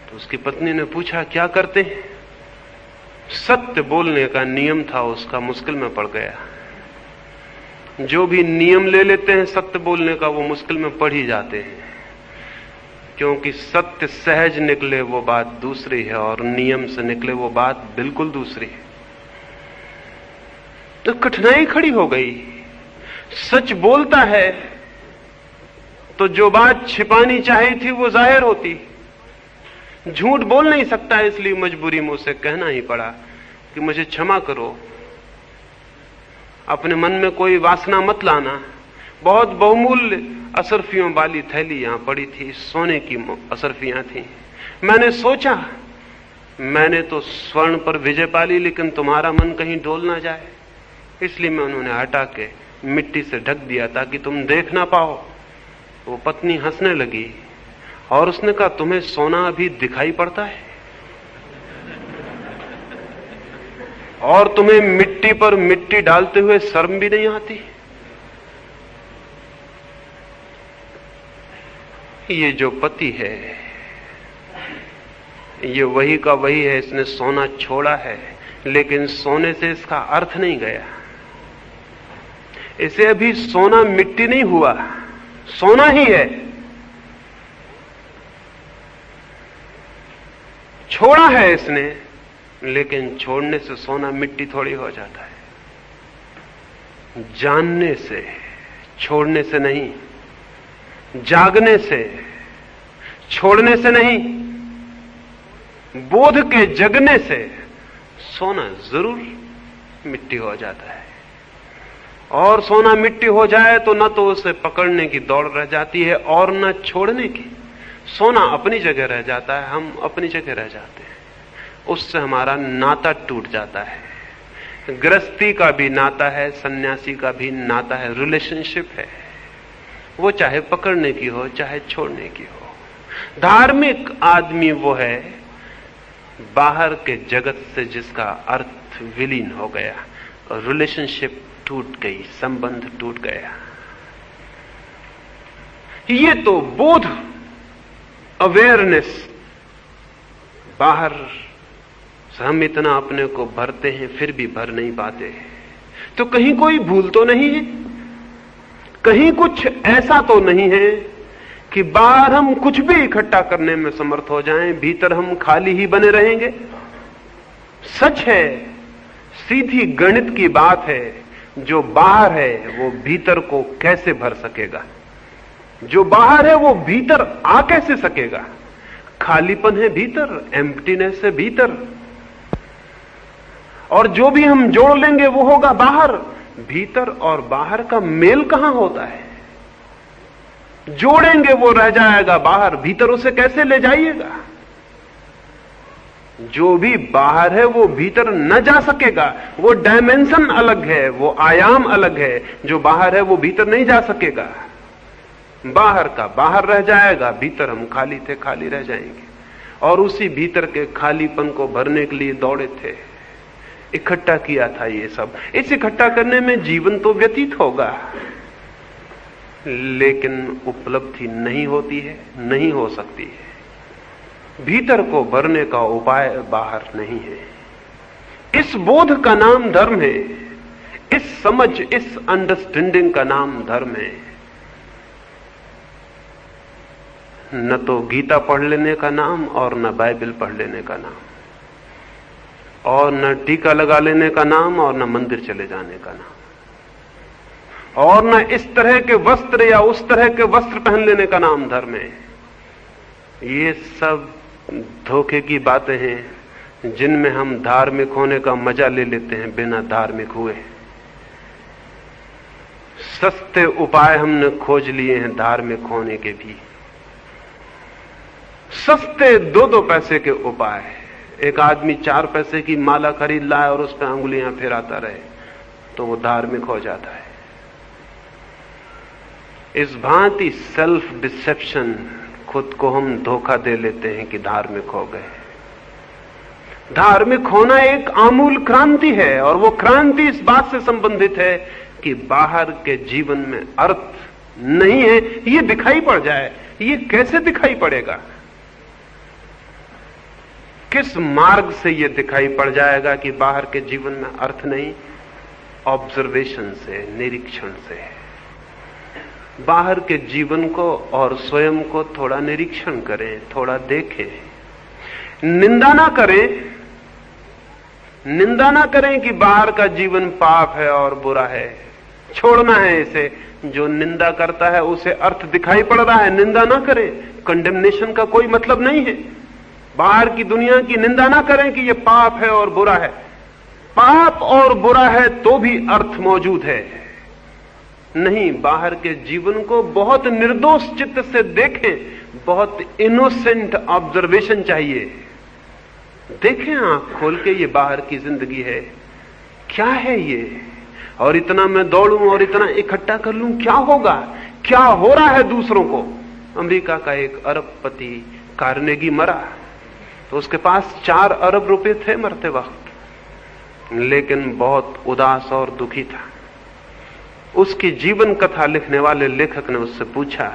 [SPEAKER 1] तो उसकी पत्नी ने पूछा, क्या करते हैं? सत्य बोलने का नियम था उसका, मुश्किल में पड़ गया। जो भी नियम ले लेते हैं सत्य बोलने का, वो मुश्किल में पड़ ही जाते हैं, क्योंकि सत्य सहज निकले वो बात दूसरी है और नियम से निकले वो बात बिल्कुल दूसरी है। तो कठिनाई खड़ी हो गई। सच बोलता है तो जो बात छिपानी चाहिए थी वो जाहिर होती। झूठ बोल नहीं सकता, इसलिए मजबूरी में उसे कहना ही पड़ा कि मुझे क्षमा करो, अपने मन में कोई वासना मत लाना। बहुत बहुमूल्य असरफियों वाली थैली यहां पड़ी थी, सोने की असरफियां थी। मैंने सोचा मैंने तो स्वर्ण पर विजय पाली, लेकिन तुम्हारा मन कहीं डोल ना जाए, इसलिए मैं उन्होंने हटा के मिट्टी से ढक दिया ताकि तुम देख ना पाओ। वो पत्नी हंसने लगी और उसने कहा, तुम्हें सोना अभी दिखाई पड़ता है और तुम्हें मिट्टी पर मिट्टी डालते हुए शर्म भी नहीं आती? ये जो पति है ये वही का वही है, इसने सोना छोड़ा है, लेकिन सोने से इसका अर्थ नहीं गया। इसे अभी सोना मिट्टी नहीं हुआ, सोना ही है। छोड़ा है इसने, लेकिन छोड़ने से सोना मिट्टी थोड़ी हो जाता है। जानने से, छोड़ने से नहीं, जागने से, छोड़ने से नहीं, बोध के जगने से सोना जरूर मिट्टी हो जाता है। और सोना मिट्टी हो जाए तो न तो उसे पकड़ने की दौड़ रह जाती है और न छोड़ने की। सोना अपनी जगह रह जाता है, हम अपनी जगह रह जाते हैं। उससे हमारा नाता टूट जाता है। गृहस्थी का भी नाता है, सन्यासी का भी नाता है, रिलेशनशिप है। वो चाहे पकड़ने की हो चाहे छोड़ने की हो। धार्मिक आदमी वो है बाहर के जगत से जिसका अर्थ विलीन हो गया, रिलेशनशिप टूट गई, संबंध टूट गया। ये तो बोध, अवेयरनेस, बाहर हम इतना अपने को भरते हैं फिर भी भर नहीं पाते। तो कहीं कोई भूल तो नहीं है, कहीं कुछ ऐसा तो नहीं है कि बाहर हम कुछ भी इकट्ठा करने में समर्थ हो जाएं, भीतर हम खाली ही बने रहेंगे। सच है, सीधी गणित की बात है, जो बाहर है वो भीतर को कैसे भर सकेगा? जो बाहर है वो भीतर आ कैसे सकेगा? खालीपन है भीतर, एम्प्टीनेस है भीतर, और जो भी हम जोड़ लेंगे वो होगा बाहर। भीतर और बाहर का मेल कहां होता है? जोड़ेंगे वो रह जाएगा बाहर, भीतर उसे कैसे ले जाइएगा? जो भी बाहर है वो भीतर न जा सकेगा। वो डायमेंशन अलग है, वो आयाम अलग है। जो बाहर है वो भीतर नहीं जा सकेगा। बाहर का बाहर रह जाएगा, भीतर हम खाली थे खाली रह जाएंगे। और उसी भीतर के खालीपन को भरने के लिए दौड़े थे, इकट्ठा किया था ये सब। इस इकट्ठा करने में जीवन तो व्यतीत होगा, लेकिन उपलब्धि नहीं होती है, नहीं हो सकती है। भीतर को भरने का उपाय बाहर नहीं है। इस बोध का नाम धर्म है, इस समझ, इस अंडरस्टैंडिंग का नाम धर्म है। न तो गीता पढ़ लेने का नाम और न बाइबल पढ़ लेने का नाम, और न टीका लगा लेने का नाम और न मंदिर चले जाने का नाम, और न इस तरह के वस्त्र या उस तरह के वस्त्र पहन लेने का नाम धर्म है। ये सब धोखे की बातें हैं जिनमें हम धार्मिक होने का मजा ले लेते हैं बिना धार्मिक हुए। सस्ते उपाय हमने खोज लिए हैं धार्मिक होने के भी, सस्ते 2-2 पैसे के उपाय। एक आदमी 4 पैसे की माला खरीद लाए और उस पर अंगुलियां फेराता रहे तो वो धार्मिक हो जाता है। इस भांति सेल्फ डिसेप्शन, खुद को हम धोखा दे लेते हैं कि धार्मिक हो गए। धार्मिक होना एक आमूल क्रांति है, और वो क्रांति इस बात से संबंधित है कि बाहर के जीवन में अर्थ नहीं है, ये दिखाई पड़ जाए। ये कैसे दिखाई पड़ेगा? किस मार्ग से यह दिखाई पड़ जाएगा कि बाहर के जीवन में अर्थ नहीं? ऑब्जर्वेशन से, निरीक्षण से। बाहर के जीवन को और स्वयं को थोड़ा निरीक्षण करें, थोड़ा देखें। निंदा ना करें, निंदा ना करें कि बाहर का जीवन पाप है और बुरा है, छोड़ना है इसे। जो निंदा करता है उसे अर्थ दिखाई पड़ रहा है, निंदा ना करें। कंडेमनेशन का कोई मतलब नहीं है। बाहर की दुनिया की निंदा ना करें कि ये पाप है और बुरा है। पाप और बुरा है तो भी अर्थ मौजूद है। नहीं, बाहर के जीवन को बहुत निर्दोष चित्त से देखें, बहुत इनोसेंट ऑब्जर्वेशन चाहिए। देखें आंख खोल के, ये बाहर की जिंदगी है, क्या है ये, और इतना मैं दौड़ूं और इतना इकट्ठा कर लूं, क्या होगा, क्या हो रहा है दूसरों को। अमेरिका का एक अरबपति कार्नेगी मरा तो उसके पास 4 अरब रुपए थे मरते वक्त, लेकिन बहुत उदास और दुखी था। उसकी जीवन कथा लिखने वाले लेखक ने उससे पूछा,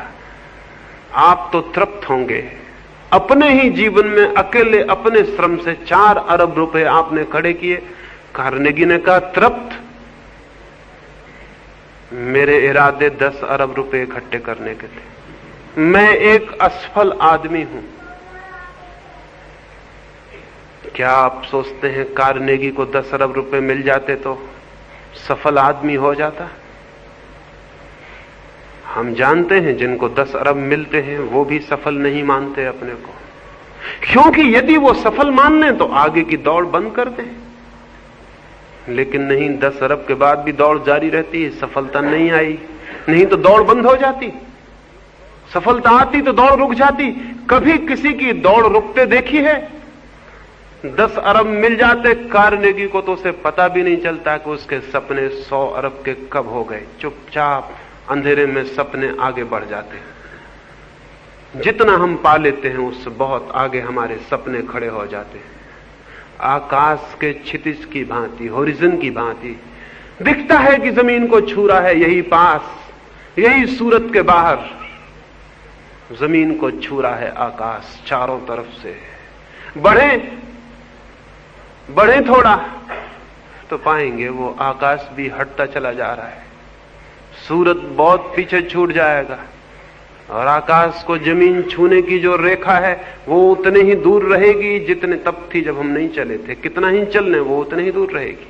[SPEAKER 1] आप तो तृप्त होंगे, अपने ही जीवन में अकेले अपने श्रम से 4 अरब रुपए आपने खड़े किए। कार्नेगी ने कहा, तृप्त? मेरे इरादे 10 अरब रुपए इकट्ठे करने के थे। मैं एक असफल आदमी हूं। क्या आप सोचते हैं कार्नेगी को 10 अरब रुपए मिल जाते तो सफल आदमी हो जाता? हम जानते हैं जिनको 10 अरब मिलते हैं वो भी सफल नहीं मानते अपने को, क्योंकि यदि वो सफल मान लें तो आगे की दौड़ बंद कर दें। लेकिन नहीं, 10 अरब के बाद भी दौड़ जारी रहती है। सफलता नहीं आई, नहीं तो दौड़ बंद हो जाती। सफलता आती तो दौड़ रुक जाती। कभी किसी की दौड़ रुकते देखी है? 10 अरब मिल जाते कार्नेगी को तो उसे पता भी नहीं चलता कि उसके सपने 100 अरब के कब हो गए। चुपचाप अंधेरे में सपने आगे बढ़ जाते हैं। जितना हम पा लेते हैं उससे बहुत आगे हमारे सपने खड़े हो जाते हैं। आकाश के क्षितिज की भांति, होरिजन की भांति दिखता है कि जमीन को छू रहा है, यही पास, यही सूरत के बाहर जमीन को छू रहा है आकाश चारों तरफ से। बढ़े थोड़ा तो पाएंगे वो आकाश भी हटता चला जा रहा है। सूरत बहुत पीछे छूट जाएगा और आकाश को जमीन छूने की जो रेखा है वो उतने ही दूर रहेगी जितने तब थी जब हम नहीं चले थे। कितना ही चल लें वो उतने ही दूर रहेगी।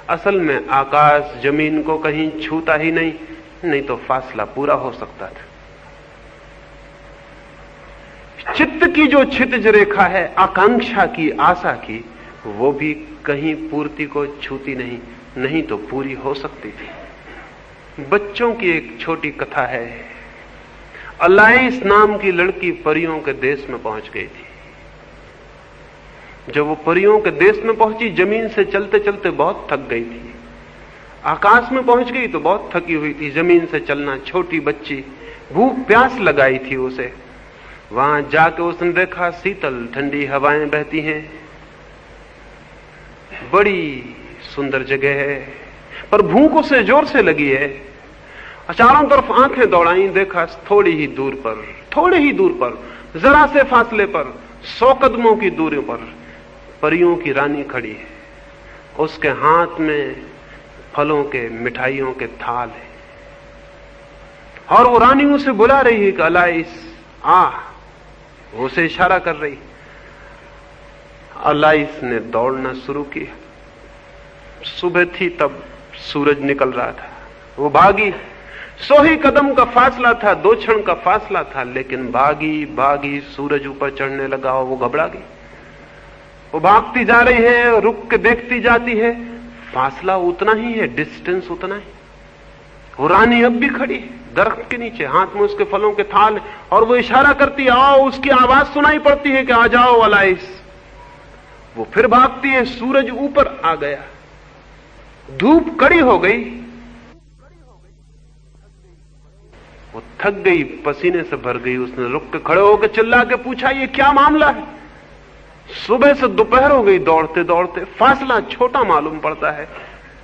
[SPEAKER 1] असल में आकाश जमीन को कहीं छूता ही नहीं तो फासला पूरा हो सकता था। चित्त की जो क्षितिज रेखा है आकांक्षा की, आशा की, वो भी कहीं पूर्ति को छूती नहीं तो पूरी हो सकती थी। बच्चों की एक छोटी कथा है। अलाइस नाम की लड़की परियों के देश में पहुंच गई थी। जब वो परियों के देश में पहुंची, जमीन से चलते चलते बहुत थक गई थी। आकाश में पहुंच गई तो बहुत थकी हुई थी। जमीन से चलना, छोटी बच्ची, भूख प्यास लगाई थी उसे। वहां जाके उसने देखा शीतल ठंडी हवाएं बहती हैं, बड़ी सुंदर जगह है, पर भूख उसे जोर से लगी है। चारों तरफ आंखें दौड़ाई, देखा थोड़ी ही दूर पर, जरा से फासले पर, 100 कदमों की दूरी पर परियों की रानी खड़ी है। उसके हाथ में फलों के, मिठाइयों के थाल है और वो रानी उसे बुला रही है कि अलाइस आ, उसे इशारा कर रही। अलाइस ने दौड़ना शुरू किया। सुबह थी तब सूरज निकल रहा था। वो भागी, 100 ही कदम का फासला था, 2 क्षण का फासला था, लेकिन भागी सूरज ऊपर चढ़ने लगा और वो घबरा गई। वो भागती जा रही है, रुक के देखती जाती है, फासला उतना ही है, डिस्टेंस उतना ही। वो रानी अब भी खड़ी है दरख्त के नीचे, हाथ में उसके फलों के थाल, और वो इशारा करती है आओ। उसकी आवाज सुनाई पड़ती है कि आ जाओ अलाइस। वो फिर भागती है, सूरज ऊपर आ गया, धूप कड़ी हो गई, वो थक गई, पसीने से भर गई। उसने रुक के खड़े होकर चिल्ला के पूछा ये क्या मामला है? सुबह से दोपहर हो गई दौड़ते दौड़ते, फासला छोटा मालूम पड़ता है,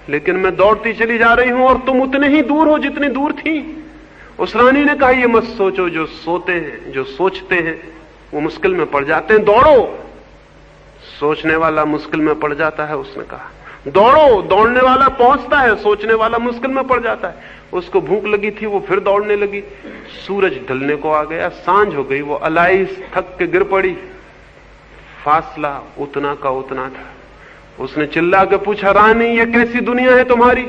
[SPEAKER 1] लेकिन मैं दौड़ती चली जा रही हूं और तुम उतने ही दूर हो जितनी दूर थी। उस रानी ने कहा ये मत सोचो, जो सोते हैं, जो सोचते हैं वो मुश्किल में पड़ जाते हैं, दौड़ो। सोचने वाला मुश्किल में पड़ जाता है, उसने कहा दौड़ो। दौड़ने वाला पहुंचता है, सोचने वाला मुश्किल में पड़ जाता है। उसको भूख लगी थी, वो फिर दौड़ने लगी। सूरज ढलने को आ गया, सांझ हो गई। वो अलाइस थक के गिर पड़ी। फासला उतना का उतना था। उसने चिल्ला के पूछा, रानी ये कैसी दुनिया है तुम्हारी?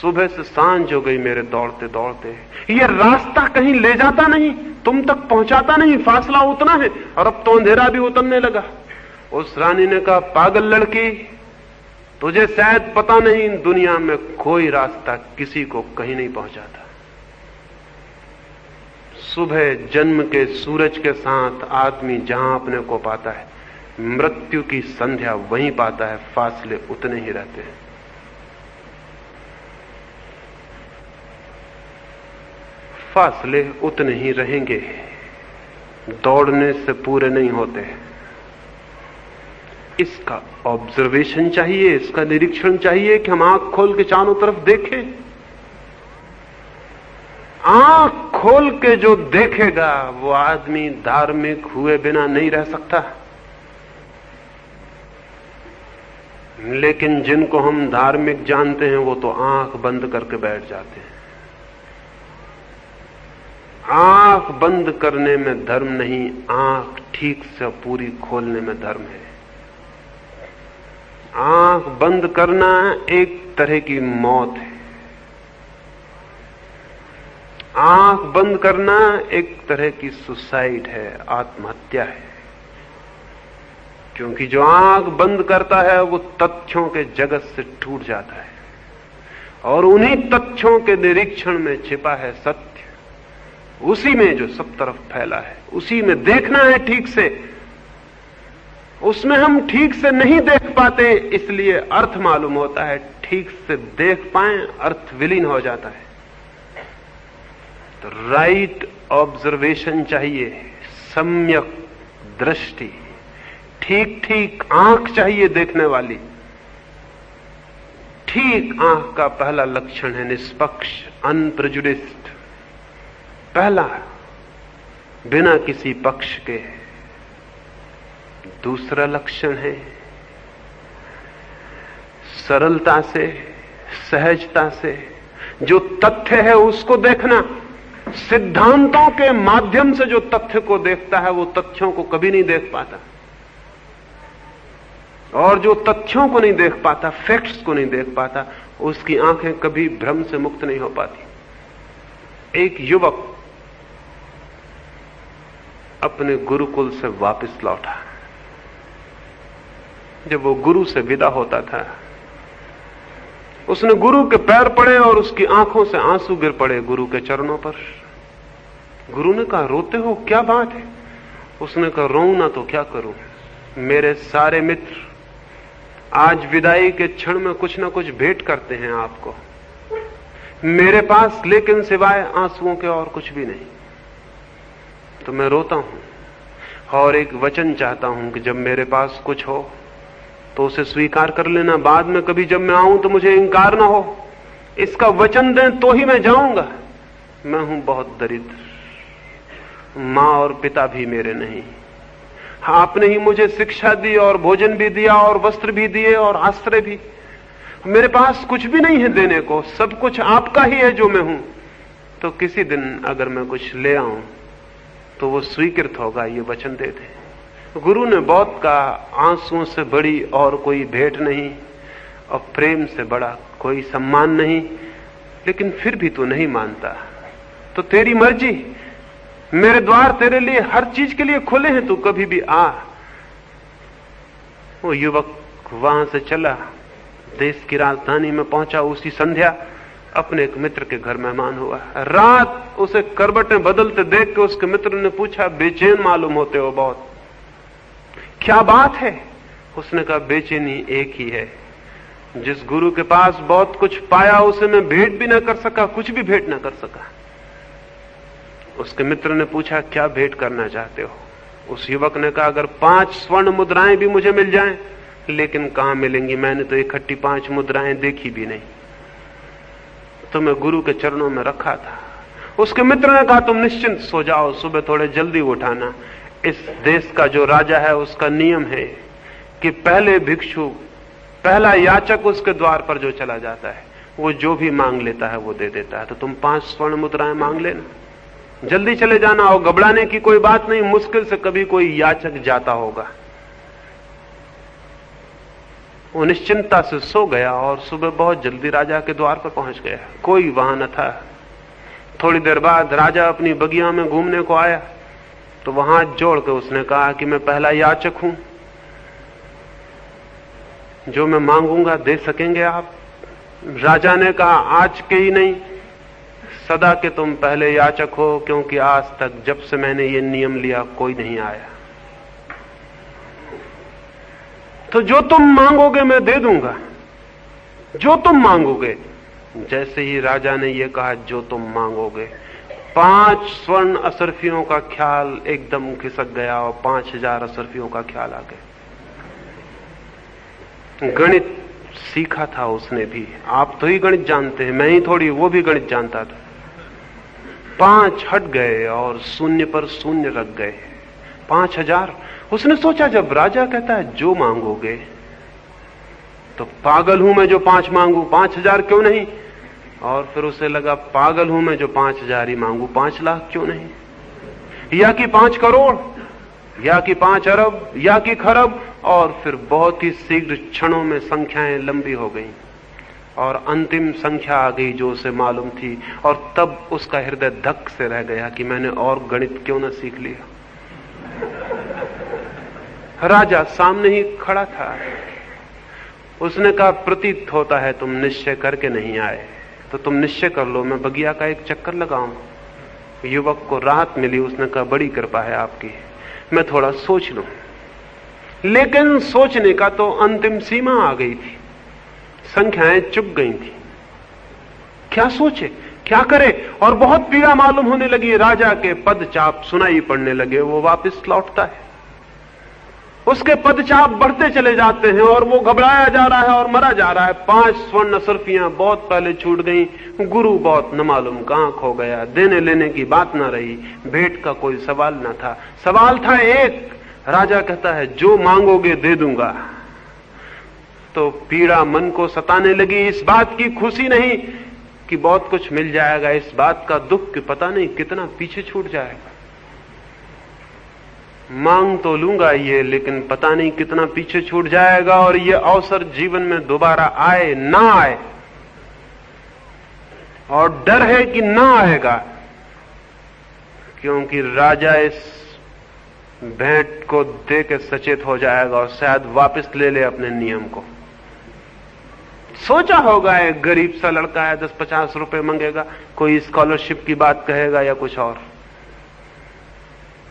[SPEAKER 1] सुबह से सांझ हो गई मेरे दौड़ते दौड़ते, ये रास्ता कहीं ले जाता नहीं, तुम तक पहुंचाता नहीं, फासला उतना है और अब तो अंधेरा भी उतरने लगा। उस रानी ने कहा, पागल लड़की, तुझे शायद पता नहीं, दुनिया में कोई रास्ता किसी को कहीं नहीं पहुंचाता। सुबह जन्म के सूरज के साथ आदमी जहां अपने को पाता है, मृत्यु की संध्या वहीं पाता है, फासले उतने ही रहते हैं। फासले उतने ही रहेंगे, दौड़ने से पूरे नहीं होते। इसका ऑब्जर्वेशन चाहिए, इसका निरीक्षण चाहिए कि हम आंख खोल के चारों तरफ देखें। आंख खोल के जो देखेगा वो आदमी धार्मिक हुए बिना नहीं रह सकता। लेकिन जिनको हम धार्मिक जानते हैं वो तो आंख बंद करके बैठ जाते हैं। आंख बंद करने में धर्म नहीं, आंख ठीक से पूरी खोलने में धर्म है। आंख बंद करना एक तरह की मौत है, आंख बंद करना एक तरह की सुसाइड है, आत्महत्या है। क्योंकि जो आंख बंद करता है वो तथ्यों के जगत से टूट जाता है और उन्हीं तथ्यों के निरीक्षण में छिपा है सत्य, उसी में जो सब तरफ फैला है, उसी में देखना है ठीक से। उसमें हम ठीक से नहीं देख पाते, इसलिए अर्थ मालूम होता है, ठीक से देख पाएं अर्थ विलीन हो जाता है। तो राइट ऑब्जर्वेशन चाहिए, सम्यक दृष्टि, ठीक ठीक आंख चाहिए देखने वाली। ठीक आंख का पहला लक्षण है निष्पक्ष, अनप्रेजुडिस्ड। पहला, बिना किसी पक्ष के। दूसरा लक्षण है सरलता से, सहजता से, जो तथ्य है उसको देखना। सिद्धांतों के माध्यम से जो तथ्य को देखता है वो तथ्यों को कभी नहीं देख पाता, और जो तथ्यों को नहीं देख पाता, फैक्ट्स को नहीं देख पाता, उसकी आंखें कभी भ्रम से मुक्त नहीं हो पाती। एक युवक अपने गुरुकुल से वापस लौटा। जब वो गुरु से विदा होता था, उसने गुरु के पैर पड़े और उसकी आंखों से आंसू गिर पड़े गुरु के चरणों पर। गुरु ने कहा, रोते हो, क्या बात है? उसने कहा, रोऊं ना तो क्या करूं, मेरे सारे मित्र आज विदाई के क्षण में कुछ ना कुछ भेंट करते हैं आपको, मेरे पास लेकिन सिवाय आंसुओं के और कुछ भी नहीं। तो मैं रोता हूं और एक वचन चाहता हूं कि जब मेरे पास कुछ हो तो उसे स्वीकार कर लेना, बाद में कभी जब मैं आऊं तो मुझे इंकार ना हो। इसका वचन दें तो ही मैं जाऊंगा। मैं हूं बहुत दरिद्र, मां और पिता भी मेरे नहीं, आपने ही मुझे शिक्षा दी और भोजन भी दिया और वस्त्र भी दिए और आश्रय भी। मेरे पास कुछ भी नहीं है देने को, सब कुछ आपका ही है जो मैं हूं। तो किसी दिन अगर मैं कुछ ले आऊं तो वो स्वीकृत होगा, ये वचन दे दे। गुरु ने बहुत कहा, आंसुओं से बड़ी और कोई भेंट नहीं और प्रेम से बड़ा कोई सम्मान नहीं, लेकिन फिर भी तू नहीं मानता तो तेरी मर्जी, मेरे द्वार तेरे लिए हर चीज के लिए खुले हैं, तू कभी भी आ। वो युवक वहां से चला, देश की राजधानी में पहुंचा। उसी संध्या अपने एक मित्र के घर मेहमान हुआ। रात उसे करवटें बदलते देख के उसके मित्र ने पूछा, बेचैन मालूम होते हो बहुत, क्या बात है? उसने कहा, बेचैनी एक ही है, जिस गुरु के पास बहुत कुछ पाया उसे मैं भेंट भी ना कर सका, कुछ भी भेंट ना कर सका। उसके मित्र ने पूछा, क्या भेंट करना चाहते हो? उस युवक ने कहा, अगर 5 स्वर्ण मुद्राएं भी मुझे मिल जाएं, लेकिन कहां मिलेंगी, मैंने तो इकट्ठी 5 मुद्राएं देखी भी नहीं, तो मैं गुरु के चरणों में रखा था। उसके मित्र ने कहा, तुम निश्चिंत सो जाओ, सुबह थोड़े जल्दी उठाना। इस देश का जो राजा है उसका नियम है कि पहले भिक्षु, पहला याचक उसके द्वार पर जो चला जाता है वो जो भी मांग लेता है वो दे देता है। तो तुम 5 स्वर्ण मुद्राएं मांग लेना, जल्दी चले जाना, और घबराने की कोई बात नहीं, मुश्किल से कभी कोई याचक जाता होगा। वो निश्चिंता से सो गया और सुबह बहुत जल्दी राजा के द्वार पर पहुंच गया। कोई वहां न था। थोड़ी देर बाद राजा अपनी बगिया में घूमने को आया तो वहां हाथ जोड़ के उसने कहा कि मैं पहला याचक हूं, जो मैं मांगूंगा दे सकेंगे आप? राजा ने कहा आज के ही नहीं, सदा के तुम पहले याचक हो, क्योंकि आज तक जब से मैंने ये नियम लिया कोई नहीं आया। तो जो तुम मांगोगे मैं दे दूंगा, जो तुम मांगोगे। जैसे ही राजा ने यह कहा जो तुम मांगोगे, 5 स्वर्ण असरफियों का ख्याल एकदम खिसक गया और 5000 असरफियों का ख्याल आ गया। गणित सीखा था उसने भी। आप तो ही गणित जानते हैं, मैं ही थोड़ी, वो भी गणित जानता था। 5 हट गए और शून्य पर शून्य रख गए। 5000। उसने सोचा जब राजा कहता है जो मांगोगे, तो पागल हूं मैं जो 5 मांगू, 5000 क्यों नहीं? और फिर उसे लगा पागल हूं मैं जो 5000 ही मांगू, 5 लाख क्यों नहीं? या कि 5 करोड़, या कि 5 अरब, या कि खरब। और फिर बहुत ही शीघ्र क्षणों में संख्याएं लंबी हो गई और अंतिम संख्या आ गई जो उसे मालूम थी। और तब उसका हृदय धक से रह गया कि मैंने और गणित क्यों न सीख लिया। राजा सामने ही खड़ा था। उसने कहा प्रतीत होता है तुम निश्चय करके नहीं आए, तो तुम निश्चय कर लो, मैं बगिया का एक चक्कर लगाऊं। युवक को राहत मिली। उसने कहा बड़ी कृपा है आपकी, मैं थोड़ा सोच लूं। लेकिन सोचने का तो अंतिम सीमा आ गई थी, संख्याएं चुक गई थी। क्या सोचे, क्या करे? और बहुत पीड़ा मालूम होने लगी। राजा के पदचाप सुनाई पड़ने लगे। वो वापस लौटता है, उसके पदचाप बढ़ते चले जाते हैं और वो घबराया जा रहा है और मरा जा रहा है। 5 स्वर्ण असरफियां बहुत पहले छूट गई। गुरु बहुत न मालूम कहां खो गया। देने लेने की बात ना रही, भेंट का कोई सवाल ना था। सवाल था एक। राजा कहता है जो मांगोगे दे दूंगा। तो पीड़ा मन को सताने लगी। इस बात की खुशी नहीं कि बहुत कुछ मिल जाएगा, इस बात का दुख कि पता नहीं कितना पीछे छूट जाएगा। मांग तो लूंगा ये, लेकिन पता नहीं कितना पीछे छूट जाएगा और ये अवसर जीवन में दोबारा आए ना आए। और डर है कि ना आएगा, क्योंकि राजा इस भेंट को दे के सचेत हो जाएगा और शायद वापस ले ले अपने नियम को। सोचा होगा एक गरीब सा लड़का है, 10-50 रुपए मांगेगा, कोई स्कॉलरशिप की बात कहेगा या कुछ और।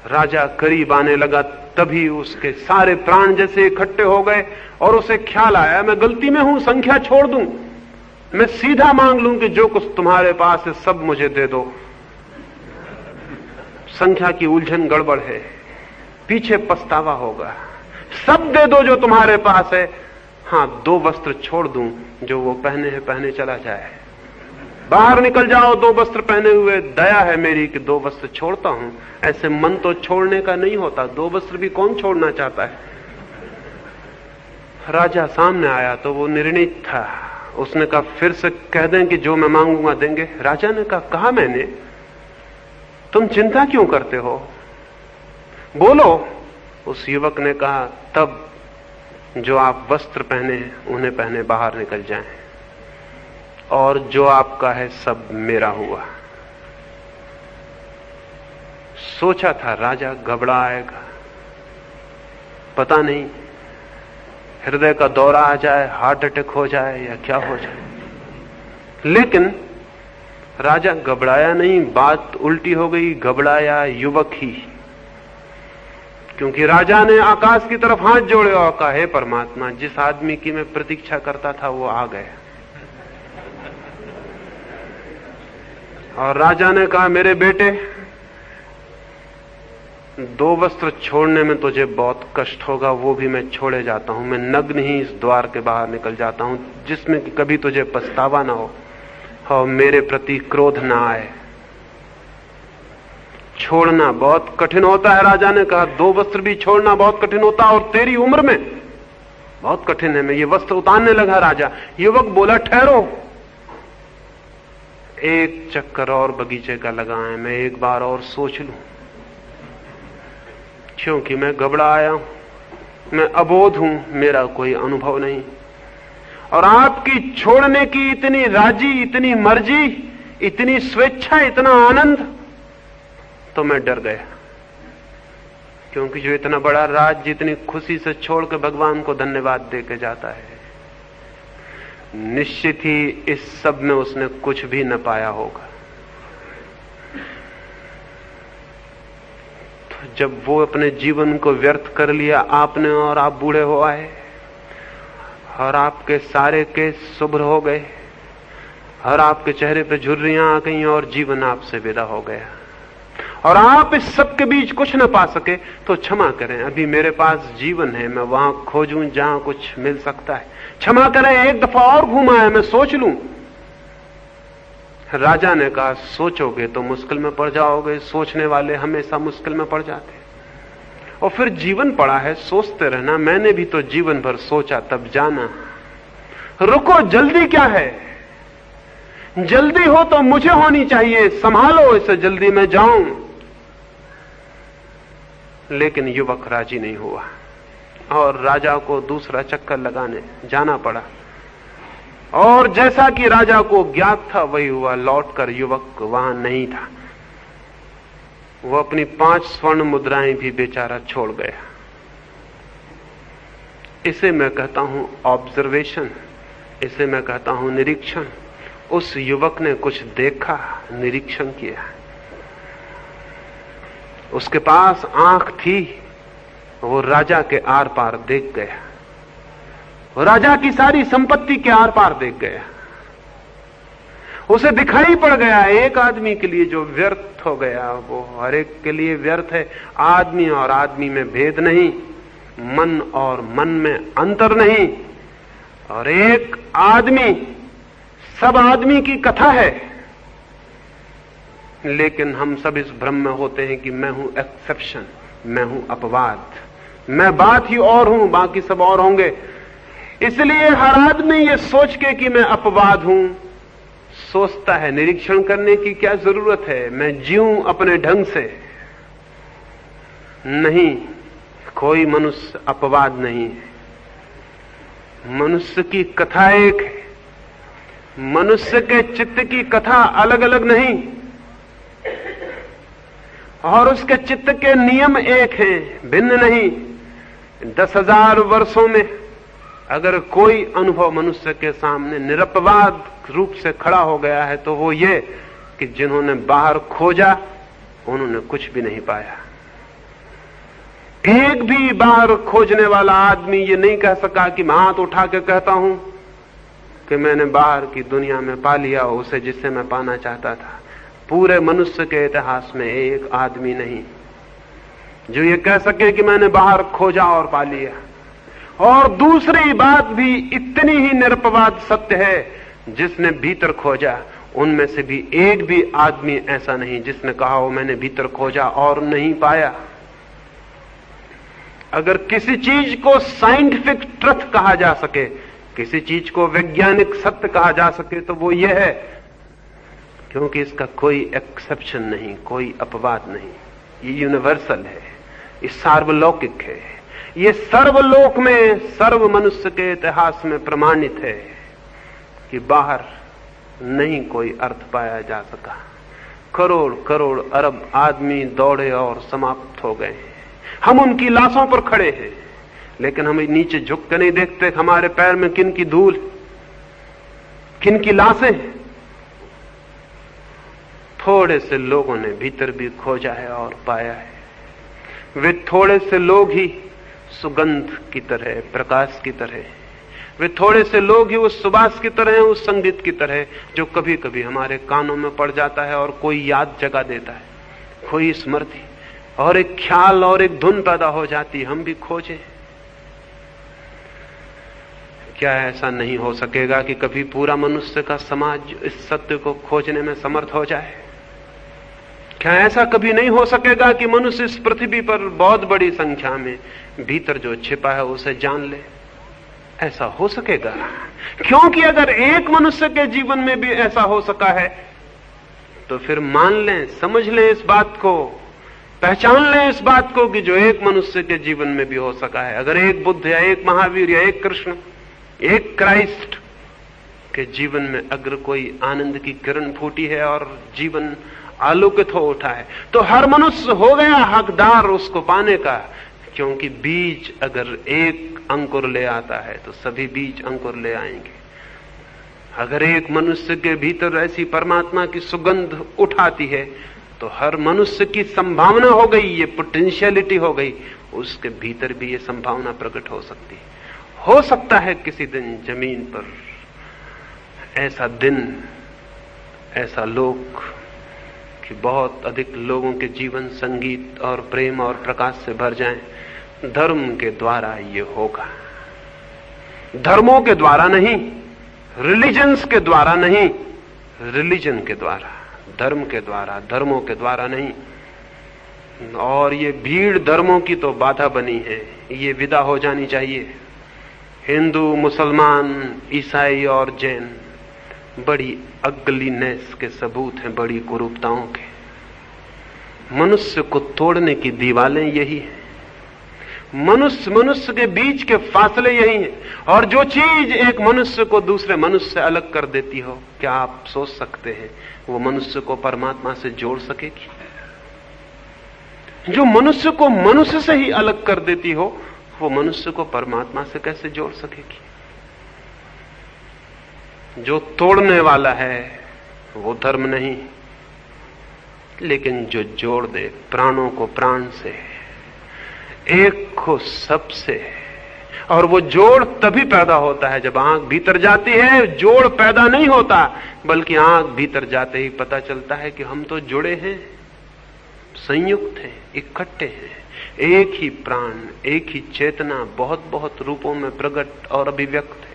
[SPEAKER 1] राजा करीब आने लगा, तभी उसके सारे प्राण जैसे इकट्ठे हो गए और उसे ख्याल आया मैं गलती में हूं, संख्या छोड़ दूं, मैं सीधा मांग लूं कि जो कुछ तुम्हारे पास है सब मुझे दे दो। संख्या की उलझन गड़बड़ है, पीछे पछतावा होगा। सब दे दो जो तुम्हारे पास है, हां 2 वस्त्र छोड़ दूं, जो वो पहने हैं पहने चला जाए। बाहर निकल जाओ 2 वस्त्र पहने हुए, दया है मेरी कि 2 वस्त्र छोड़ता हूं। ऐसे मन तो छोड़ने का नहीं होता, 2 वस्त्र भी कौन छोड़ना चाहता है। राजा सामने आया तो वो निर्णित था। उसने कहा फिर से कह दें कि जो मैं मांगूंगा देंगे। राजा ने कहा मैंने, तुम चिंता क्यों करते हो, बोलो। उस युवक ने कहा तब जो आप वस्त्र पहने हैं उन्हें पहने बाहर निकल जाएं, और जो आपका है सब मेरा हुआ। सोचा था राजा घबराएगा, पता नहीं हृदय का दौरा आ जाए, हार्ट अटैक हो जाए या क्या हो जाए। लेकिन राजा घबराया नहीं, बात उल्टी हो गई, घबराया युवक ही। क्योंकि राजा ने आकाश की तरफ हाथ जोड़े और कहा हे परमात्मा, जिस आदमी की मैं प्रतीक्षा करता था वो आ गया। और राजा ने कहा मेरे बेटे, 2 वस्त्र छोड़ने में तुझे बहुत कष्ट होगा, वो भी मैं छोड़े जाता हूं। मैं नग्न ही इस द्वार के बाहर निकल जाता हूं, जिसमें कि कभी तुझे पछतावा ना हो और मेरे प्रति क्रोध ना आए। छोड़ना बहुत कठिन होता है, राजा ने कहा। 2 वस्त्र भी छोड़ना बहुत कठिन होता है, और तेरी उम्र में बहुत कठिन है। मैं ये वस्त्र उतारने लगा राजा। युवक बोला ठहरो, एक चक्कर और बगीचे का लगाएं, मैं एक बार और सोच लूं, क्योंकि मैं घबरा आया हूं, मैं अबोध हूं, मेरा कोई अनुभव नहीं। और आपकी छोड़ने की इतनी राजी, इतनी मर्जी, इतनी स्वेच्छा, इतना आनंद, तो मैं डर गया। क्योंकि जो इतना बड़ा राज जितनी खुशी से छोड़ के भगवान को धन्यवाद दे के जाता है, निश्चित ही इस सब में उसने कुछ भी न पाया होगा। तो जब वो अपने जीवन को व्यर्थ कर लिया आपने, और आप बूढ़े हो आए, और आपके सारे केस शुभ्र हो गए, और आपके चेहरे पे झुर्रियां आ गई, और जीवन आपसे विदा हो गया, और आप इस सब के बीच कुछ न पा सके, तो क्षमा करें, अभी मेरे पास जीवन है, मैं वहां खोजूं जहां कुछ मिल सकता है। क्षमा करें, एक दफा और घूमा है, मैं सोच लूं। राजा ने कहा, सोचोगे तो मुश्किल में पड़ जाओगे, सोचने वाले हमेशा मुश्किल में पड़ जाते। और फिर जीवन पड़ा है, सोचते रहना। मैंने भी तो जीवन भर सोचा, तब जाना। रुको, जल्दी क्या है? जल्दी हो तो मुझे होनी चाहिए, संभालो इसे, जल्दी मैं जाऊं। लेकिन युवक राजी नहीं हुआ, और राजा को दूसरा चक्कर लगाने जाना पड़ा। और जैसा कि राजा को ज्ञात था वही हुआ। लौटकर युवक वहां नहीं था। वो अपनी 5 स्वर्ण मुद्राएं भी बेचारा छोड़ गया। इसे मैं कहता हूं ऑब्जर्वेशन, इसे मैं कहता हूं निरीक्षण। उस युवक ने कुछ देखा, निरीक्षण किया। उसके पास आंख थी, वो राजा के आर पार देख गया, राजा की सारी संपत्ति के आर पार देख गया। उसे दिखाई पड़ गया, एक आदमी के लिए जो व्यर्थ हो गया वो हर एक के लिए व्यर्थ है। आदमी और आदमी में भेद नहीं, मन और मन में अंतर नहीं, और एक आदमी सब आदमी की कथा है। लेकिन हम सब इस भ्रम में होते हैं कि मैं हूं एक्सेप्शन, मैं हूं अपवाद, मैं बात ही और हूं, बाकी सब और होंगे। इसलिए हर आदमी ये सोच के कि मैं अपवाद हूं सोचता है। निरीक्षण करने की क्या जरूरत है? मैं जीऊं अपने ढंग से। नहीं, कोई मनुष्य अपवाद नहीं है। मनुष्य की कथा एक है, मनुष्य के चित्त की कथा अलग अलग नहीं, और उसके चित्त के नियम एक हैं, भिन्न नहीं। 10,000 वर्षों में अगर कोई अनुभव मनुष्य के सामने निरपवाद रूप से खड़ा हो गया है तो वो ये कि जिन्होंने बाहर खोजा उन्होंने कुछ भी नहीं पाया। एक भी बाहर खोजने वाला आदमी ये नहीं कह सका कि मैं हाथ उठा के कहता हूं कि मैंने बाहर की दुनिया में पा लिया उसे जिससे मैं पाना चाहता था। पूरे मनुष्य के इतिहास में एक आदमी नहीं जो ये कह सके कि मैंने बाहर खोजा और पा लिया। और दूसरी बात भी इतनी ही निरपवाद सत्य है, जिसने भीतर खोजा उनमें से भी एक भी आदमी ऐसा नहीं जिसने कहा हो मैंने भीतर खोजा और नहीं पाया। अगर किसी चीज को साइंटिफिक ट्रुथ कहा जा सके, किसी चीज को वैज्ञानिक सत्य कहा जा सके तो वो ये है, क्योंकि इसका कोई एक्सेप्शन नहीं, कोई अपवाद नहीं। ये यूनिवर्सल है, ये सार्वलौकिक है, ये सर्वलोक में सर्व मनुष्य के इतिहास में प्रमाणित है कि बाहर नहीं कोई अर्थ पाया जा सका। करोड़ करोड़ अरब आदमी दौड़े और समाप्त हो गए। हम उनकी लाशों पर खड़े हैं, लेकिन हम नीचे झुक कर नहीं देखते हमारे पैर में किन की धूल, किन की लाशें। थोड़े से लोगों ने भीतर भी खोजा है और पाया है। वे थोड़े से लोग ही सुगंध की तरह, प्रकाश की तरह, वे थोड़े से लोग ही उस सुबास की तरह, उस संगीत की तरह जो कभी कभी हमारे कानों में पड़ जाता है और कोई याद जगा देता है, कोई स्मृति और एक ख्याल और एक धुन पैदा हो जाती। हम भी खोजें। क्या ऐसा नहीं हो सकेगा कि कभी पूरा मनुष्य का समाज इस सत्य को खोजने में समर्थ हो जाए? क्या ऐसा कभी नहीं हो सकेगा कि मनुष्य इस पृथ्वी पर बहुत बड़ी संख्या में भीतर जो छिपा है उसे जान ले? ऐसा हो सकेगा, क्योंकि अगर एक मनुष्य के जीवन में भी ऐसा हो सका है तो फिर मान लें, समझ लें इस बात को, पहचान लें इस बात को कि जो एक मनुष्य के जीवन में भी हो सका है। अगर एक बुद्ध या एक महावीर या एक कृष्ण, एक क्राइस्ट कि जीवन में अगर कोई आनंद की किरण फूटी है और जीवन आलोकित हो उठा है, तो हर मनुष्य हो गया हकदार उसको पाने का, क्योंकि बीज अगर एक अंकुर ले आता है तो सभी बीज अंकुर ले आएंगे। अगर एक मनुष्य के भीतर ऐसी परमात्मा की सुगंध उठाती है तो हर मनुष्य की संभावना हो गई, ये पोटेंशियलिटी हो गई, उसके भीतर भी ये संभावना प्रकट हो सकती है। हो सकता है किसी दिन जमीन पर ऐसा दिन, ऐसा लोक कि बहुत अधिक लोगों के जीवन संगीत और प्रेम और प्रकाश से भर जाएं। धर्म के द्वारा ये होगा, धर्मों के द्वारा नहीं, रिलीजन्स के द्वारा नहीं, रिलीजन के द्वारा, धर्म के द्वारा, धर्मों के द्वारा नहीं। और ये भीड़ धर्मों की तो बाधा बनी है, ये विदा हो जानी चाहिए। हिंदू, मुसलमान, ईसाई और जैन बड़ी अगलीनेस के सबूत हैं, बड़ी कुरूपताओं के। मनुष्य को तोड़ने की दीवालें यही हैं, मनुष्य के बीच के फासले यही हैं। और जो चीज एक मनुष्य को दूसरे मनुष्य से अलग कर देती हो, क्या आप सोच सकते हैं वो मनुष्य को परमात्मा से जोड़ सकेगी? जो मनुष्य को मनुष्य से ही अलग कर देती हो, वो मनुष्य को परमात्मा से कैसे जोड़ सकेगी? जो तोड़ने वाला है वो धर्म नहीं, लेकिन जो जोड़ दे प्राणों को प्राण से, एक को सबसे, और वो जोड़ तभी पैदा होता है जब आंख भीतर जाती है। जोड़ पैदा नहीं होता, बल्कि आंख भीतर जाते ही पता चलता है कि हम तो जुड़े हैं, संयुक्त हैं, इकट्ठे हैं। एक ही प्राण, एक ही चेतना बहुत बहुत रूपों में प्रकट और अभिव्यक्त है।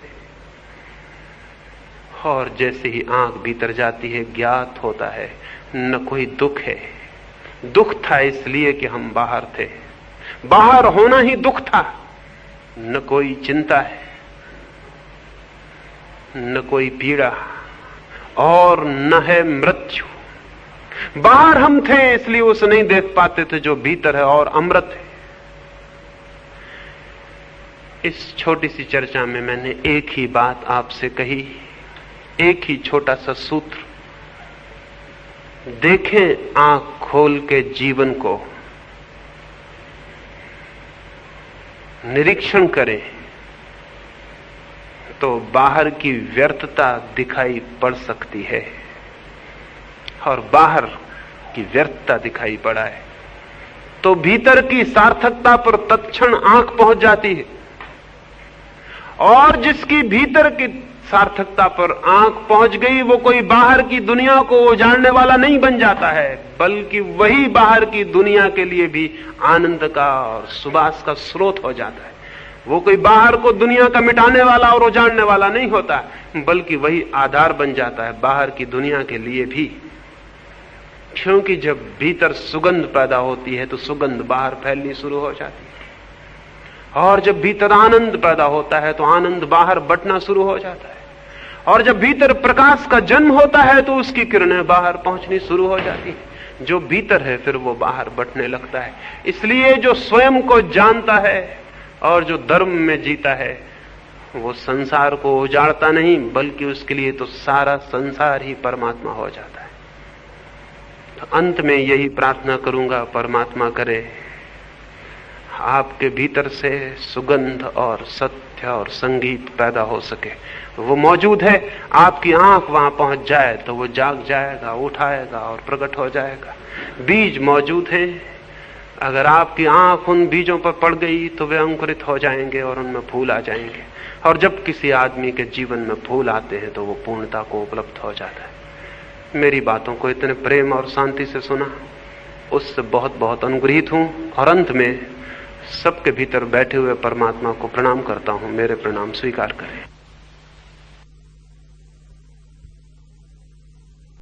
[SPEAKER 1] और जैसे ही आंख भीतर जाती है, ज्ञात होता है न कोई दुख है। दुख था इसलिए कि हम बाहर थे, बाहर होना ही दुख था। न कोई चिंता है, न कोई पीड़ा, और न है मृत्यु। बाहर हम थे इसलिए उसे नहीं देख पाते थे जो भीतर है और अमृत है। इस छोटी सी चर्चा में मैंने एक ही बात आपसे कही, एक ही छोटा सा सूत्र। देखें आंख खोल के जीवन को, निरीक्षण करें तो बाहर की व्यर्थता दिखाई पड़ सकती है, और बाहर की व्यर्थता दिखाई पड़ा है तो भीतर की सार्थकता पर तत्क्षण आंख पहुंच जाती है। और जिसकी भीतर की सार्थकता पर आंख पहुंच गई, वो कोई बाहर की दुनिया को उजाड़ने वाला नहीं बन जाता है, बल्कि वही बाहर की दुनिया के लिए भी आनंद का और सुबास का स्रोत हो जाता है। वो कोई बाहर को दुनिया का मिटाने वाला और उजाड़ने वाला नहीं होता, बल्कि वही आधार बन जाता है बाहर की दुनिया के लिए भी। क्योंकि जब भीतर सुगंध पैदा होती है तो सुगंध बाहर फैलनी शुरू हो जाती है, और जब भीतर आनंद पैदा होता है तो आनंद बाहर बंटना शुरू हो जाता है, और जब भीतर प्रकाश का जन्म होता है तो उसकी किरणें बाहर पहुंचनी शुरू हो जाती है। जो भीतर है फिर वो बाहर बंटने लगता है। इसलिए जो स्वयं को जानता है और जो धर्म में जीता है, वो संसार को उजाड़ता नहीं, बल्कि उसके लिए तो सारा संसार ही परमात्मा हो जाता है। तो अंत में यही प्रार्थना करूंगा, परमात्मा करे आपके भीतर से सुगंध और सत्य और संगीत पैदा हो सके। वो मौजूद है, आपकी आंख वहां पहुंच जाए तो वो जाग जाएगा, उठाएगा और प्रकट हो जाएगा। बीज मौजूद हैं, अगर आपकी आंख उन बीजों पर पड़ गई तो वे अंकुरित हो जाएंगे और उनमें फूल आ जाएंगे। और जब किसी आदमी के जीवन में फूल आते हैं तो वो पूर्णता को उपलब्ध हो जाता है। मेरी बातों को इतने प्रेम और शांति से सुना, उससे बहुत बहुत अनुग्रहित हूं। और अंत में सबके भीतर बैठे हुए परमात्मा को प्रणाम करता हूं। मेरे प्रणाम स्वीकार करें।